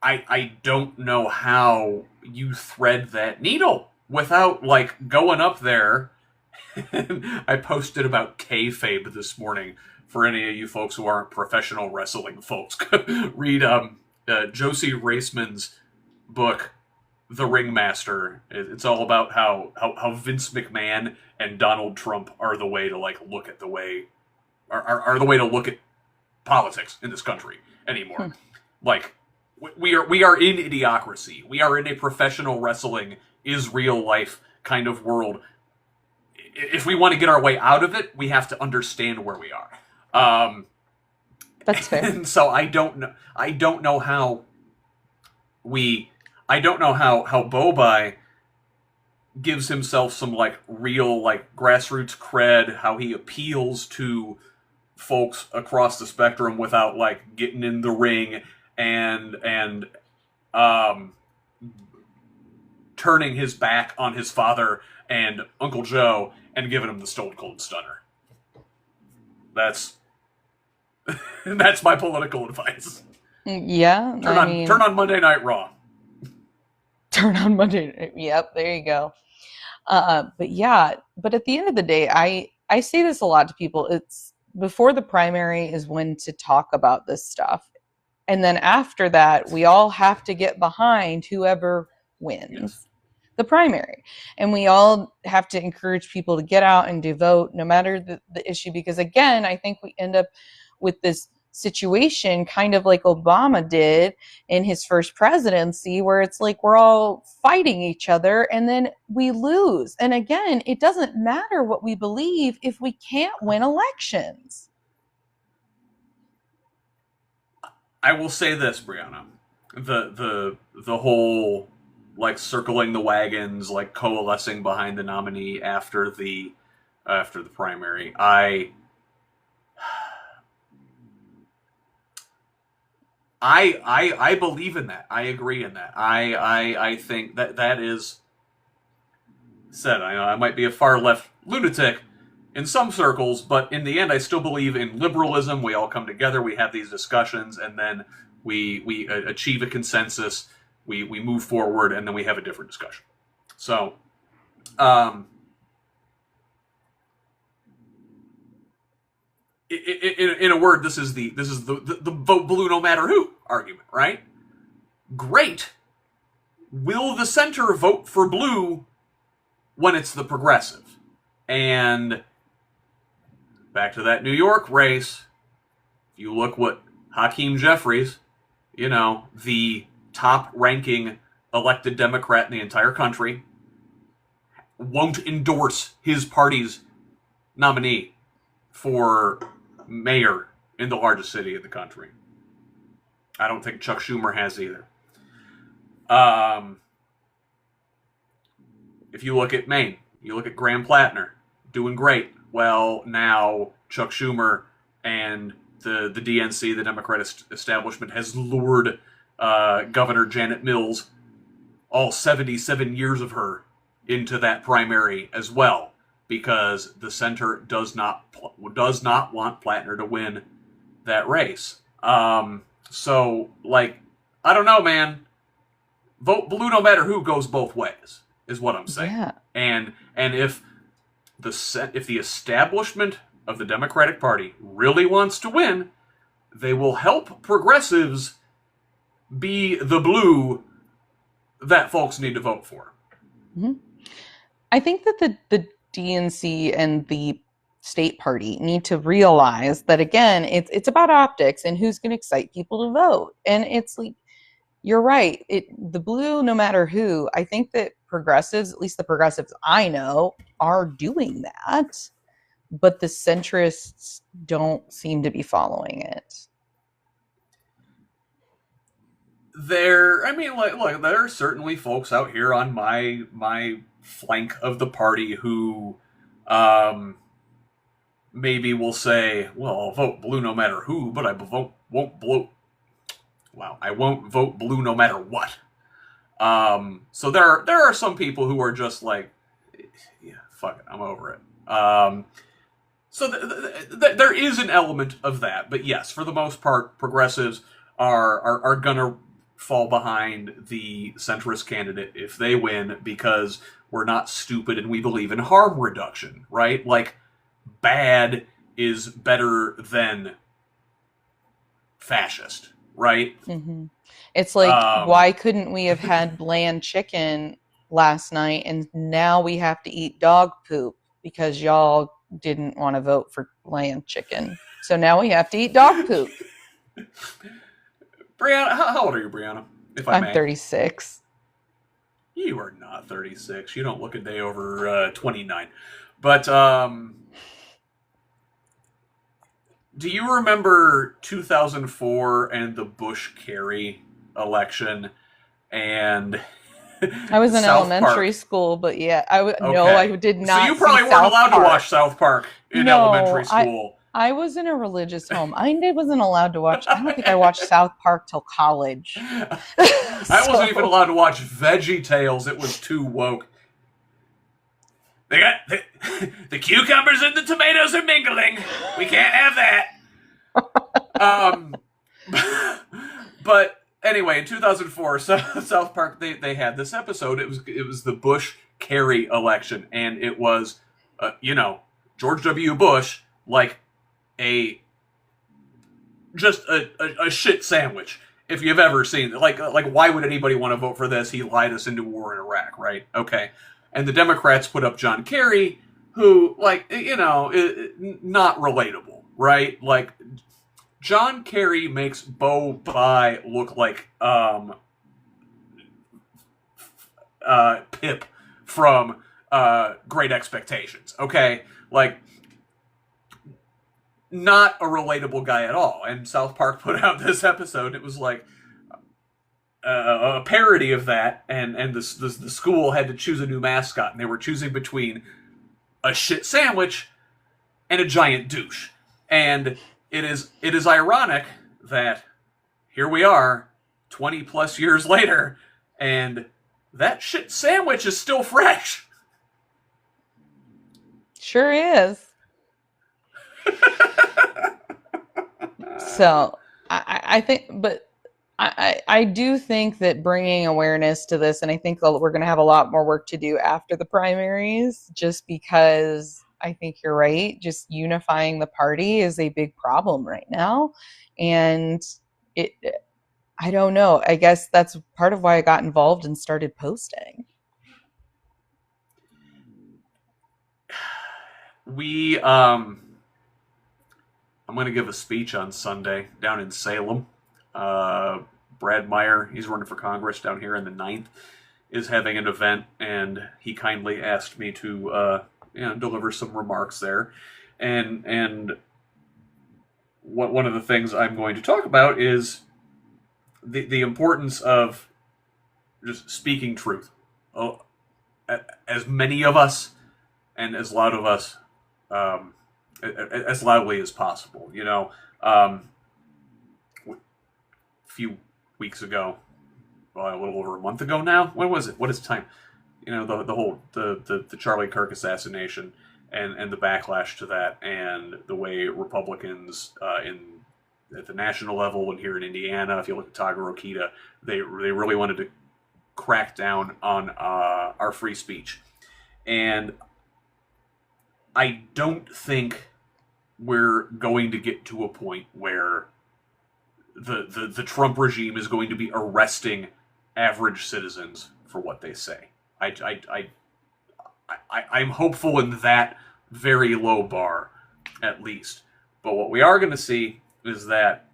I don't know how you thread that needle without, like, going up there. I posted about kayfabe this morning for any of you folks who aren't professional wrestling folks, read Josie Raceman's book, The Ringmaster. It's all about how Vince McMahon and Donald Trump are the way to like look at the way are the way to look at politics in this country anymore. Like we are in idiocracy. We are in a professional wrestling is real life kind of world. If we want to get our way out of it, we have to understand where we are. That's fair. And so I don't know how Bobai gives himself some like real like grassroots cred, how he appeals to folks across the spectrum without like getting in the ring and turning his back on his father and Uncle Joe and giving him the Stone Cold Stunner. That's my political advice. Yeah, turn on Monday Night Raw. Turn on Monday. Yep, there you go. But at the end of the day, I say this a lot to people. It's before the primary is when to talk about this stuff. And then after that, we all have to get behind whoever wins the primary. And we all have to encourage people to get out and to vote no matter the issue. Because again, I think we end up with this situation kind of like Obama did in his first presidency, where it's like we're all fighting each other and then we lose. And again, it doesn't matter what we believe if we can't win elections. I will say this, Brianna. The whole like circling the wagons, like coalescing behind the nominee after the primary. I believe in that. I agree in that. I think that is said. I might be a far left lunatic in some circles, but in the end, I still believe in liberalism. We all come together, we have these discussions, and then we achieve a consensus. We move forward, and then we have a different discussion. So, in a word, this is the vote blue no matter who argument, right? Great. Will the center vote for blue when it's the progressive? And back to that New York race, if you look what Hakeem Jeffries, the top-ranking elected Democrat in the entire country, won't endorse his party's nominee for mayor in the largest city in the country. I don't think Chuck Schumer has either. If you look at Maine, you look at Graham Plattner, doing great. Well, now Chuck Schumer and the DNC, the Democratic establishment, has lured Governor Janet Mills, all 77 years of her, into that primary as well, because the center does not want Plattner to win that race. So, like, I don't know, man. Vote blue no matter who goes both ways, is what I'm saying. Yeah. And if the establishment of the Democratic Party really wants to win, they will help progressives be the blue that folks need to vote for. Mm-hmm. I think that the DNC and the state party need to realize that, again, it's about optics and who's going to excite people to vote. And it's like, you're right. The blue, no matter who, I think that progressives, at least the progressives I know, are doing that. But the centrists don't seem to be following it. There are certainly folks out here on my flank of the party who maybe will say, well, I'll vote blue no matter who, but I won't vote blue no matter what. So there are some people who are just like, yeah, fuck it, I'm over it. So there is an element of that, but yes, for the most part, progressives are gonna fall behind the centrist candidate if they win, because we're not stupid and we believe in harm reduction, right? Like, bad is better than fascist, right? Hmm. It's like, Um, why couldn't we have had bland chicken last night and now we have to eat dog poop because y'all didn't want to vote for bland chicken. So now we have to eat dog poop. Brianna, how old are you, Brianna? If I I'm may. 36. You are not 36. You don't look a day over 29. But do you remember 2004 and the Bush-Kerry election and I was in South elementary Park? school, but yeah, no, I Okay. did So you not see probably weren't South allowed to Park. watch South Park in No, elementary school. I was in a religious home. Wasn't allowed to watch. I don't think I watched South Park till college. I wasn't even So allowed to watch Veggie Tales. It was too woke. They got the cucumbers and the tomatoes are mingling. We can't have that. Um, but anyway, in 2004, South Park they had this episode. It was the Bush-Kerry election, and it was, George W. Bush like a just a shit sandwich. If you've ever seen like why would anybody want to vote for this? He lied us into war in Iraq, right? Okay, and the Democrats put up John Kerry, who not relatable, right? Like John Kerry makes Bo Bai look like Pip from Great Expectations. Okay, like not a relatable guy at all. And South Park put out this episode. It was like a parody of that, and the school had to choose a new mascot, and they were choosing between a shit sandwich and a giant douche. And it is ironic that here we are 20 plus years later and that shit sandwich is still fresh. sure is. So I think, but I do think that bringing awareness to this, and I think we're going to have a lot more work to do after the primaries, just because I think you're right. Just unifying the party is a big problem right now. And it, I don't know. I guess that's part of why I got involved and started posting. We I'm going to give a speech on Sunday down in Salem. Brad Meyer, he's running for Congress down here in the 9th, is having an event, and he kindly asked me to deliver some remarks there. And one of the things I'm going to talk about is the importance of just speaking truth. Oh, as many of us and as loud of us, as loudly as possible. A few weeks ago, well, a little over a month ago now. When was it? What is time? The whole the Charlie Kirk assassination and the backlash to that, and the way Republicans at the national level and here in Indiana, if you look at Taga Rokita, they really wanted to crack down on our free speech, and I don't think we're going to get to a point where the Trump regime is going to be arresting average citizens for what they say. I'm hopeful in that very low bar, at least. But what we are going to see is that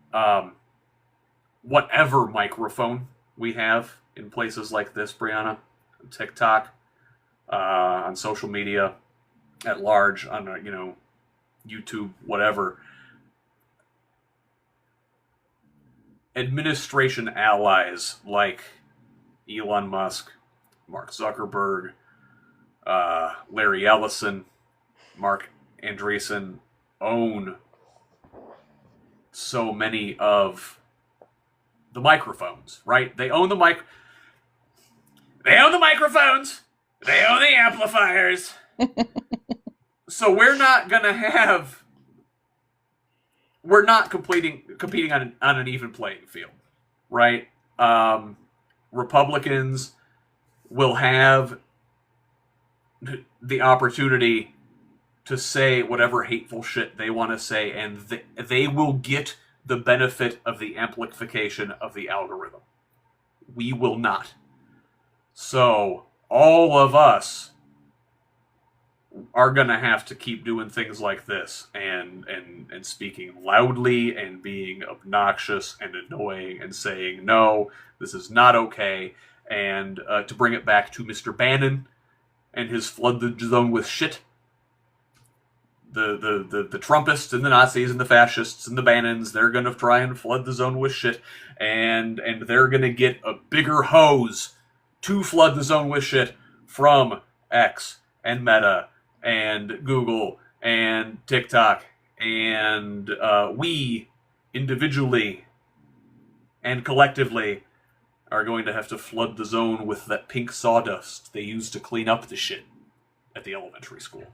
whatever microphone we have in places like this, Brianna, on TikTok, on social media at large, on YouTube, whatever, administration allies like Elon Musk, Mark Zuckerberg, Larry Ellison, Mark Andreessen own so many of the microphones, right? They own the They own the microphones. They own the amplifiers. So we're not competing on an even playing field, right? Republicans will have the opportunity to say whatever hateful shit they want to say, and they will get the benefit of the amplification of the algorithm. We will not. So all of us are going to have to keep doing things like this and speaking loudly and being obnoxious and annoying and saying, no, this is not okay. And to bring it back to Mr. Bannon and his flood the zone with shit, the Trumpists and the Nazis and the fascists and the Bannons, they're going to try and flood the zone with shit, and they're going to get a bigger hose to flood the zone with shit from X and Meta and Google and TikTok, and we individually and collectively are going to have to flood the zone with that pink sawdust they use to clean up the shit at the elementary school.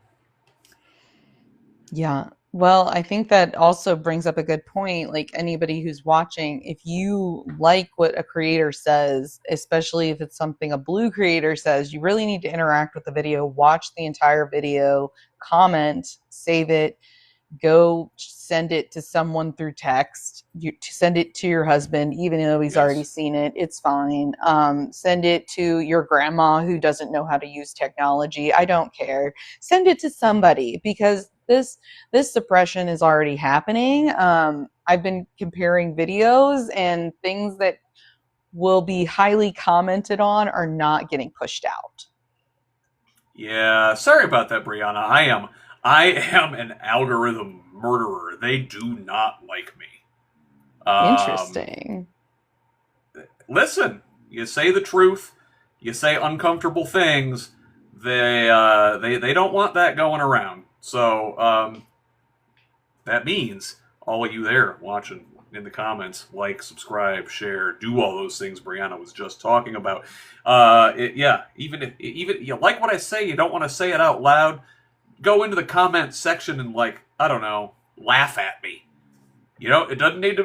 Yeah. Well, I think that also brings up a good point. Like anybody who's watching, if you like what a creator says, especially if it's something a blue creator says, you really need to interact with the video, watch the entire video, comment, save it, go send it to someone through text. You send it to your husband, even though he's already seen it. It's fine. Send it to your grandma who doesn't know how to use technology. I don't care. Send it to somebody, because this suppression is already happening. I've been comparing videos, and things that will be highly commented on are not getting pushed out. Yeah, sorry about that, Brianna. I am an algorithm murderer. They do not like me. Interesting. Listen, you say the truth, you say uncomfortable things. They don't want that going around. So that means all of you there watching in the comments, like, subscribe, share, do all those things Brianna was just talking about. Even if you like what I say, you don't want to say it out loud, go into the comment section and, like, I don't know, laugh at me. You know, it doesn't need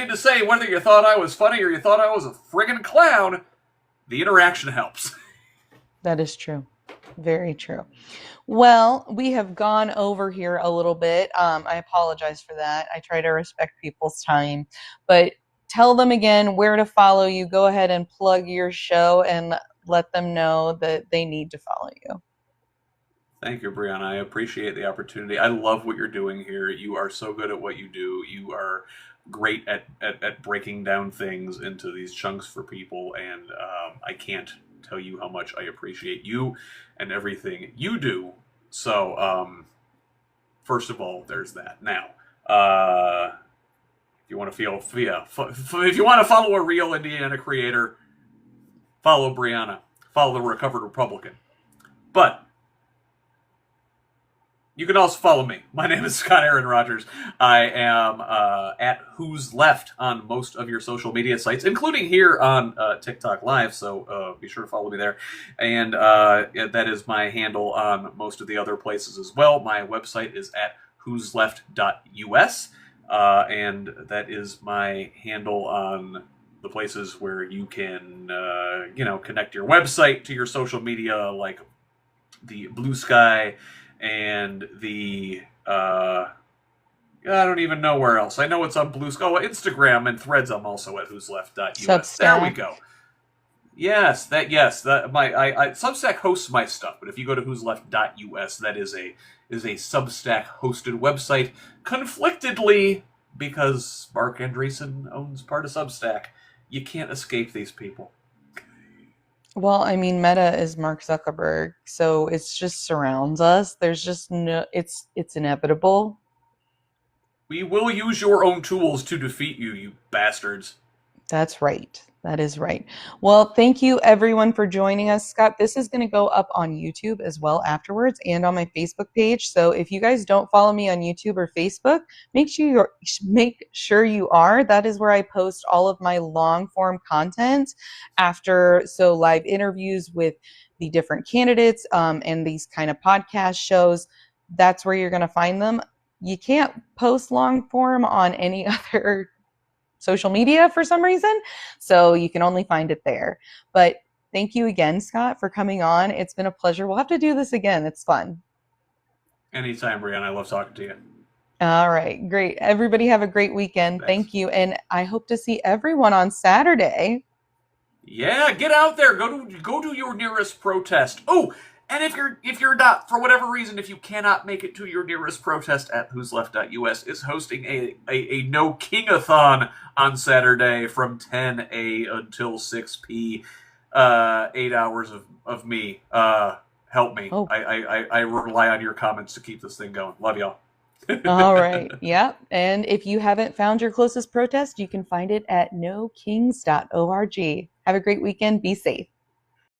to say whether you thought I was funny or you thought I was a friggin' clown. The interaction helps. That is true. Very true. Well, we have gone over here a little bit. I apologize for that. I try to respect people's time, but tell them again where to follow you. Go ahead and plug your show and let them know that they need to follow you. Thank you, Brianna. I appreciate the opportunity. I love what you're doing here. You are so good at what you do. You are great at breaking down things into these chunks for people, and I can't tell you how much I appreciate you and everything you do. So, first of all, there's that. Now, if you want to follow a real Indiana creator, follow Brianna. Follow the Recovered Republican. But you can also follow me. My name is Scott Aaron Rogers. I am at Hoosleft on most of your social media sites, including here on TikTok Live, so be sure to follow me there. And that is my handle on most of the other places as well. My website is at hoosleft.us, and that is my handle on the places where you can connect your website to your social media, like the Blue Sky and the I don't even know where else. I know it's on Blue Sky. Oh, Instagram and Threads. I'm also at whosleft.us. Substack. There we go. Yes, Substack hosts my stuff, but if you go to whosleft.us, that is a Substack hosted website, conflictedly, because Mark Andreessen owns part of Substack. You can't escape these people. Well, I mean, Meta is Mark Zuckerberg, so it's just surrounds us. There's just no, it's inevitable. We will use your own tools to defeat you, you bastards. That's right. That is right. Well, thank you everyone for joining us. Scott, this is going to go up on YouTube as well afterwards and on my Facebook page. So if you guys don't follow me on YouTube or Facebook, make sure you are. That is where I post all of my long form content so live interviews with the different candidates and these kind of podcast shows. That's where you're going to find them. You can't post long form on any other social media for some reason, so you can only find it there. But thank you again, Scott, for coming on. It's been a pleasure. We'll have to do this again. It's fun. Anytime, Brianna. I love talking to you. All right, great. Everybody have a great weekend. Thanks. Thank you. And I hope to see everyone on Saturday. Yeah, get out there. Go to your nearest protest. Oh, and if you're not, for whatever reason, if you cannot make it to your nearest protest, at whosleft.us is hosting a no kingathon on Saturday from 10 a until 6 p. 8 hours of me. Help me. Oh, I rely on your comments to keep this thing going. Love y'all. all right. Yep. And if you haven't found your closest protest, you can find it at nokings.org. Have a great weekend. Be safe.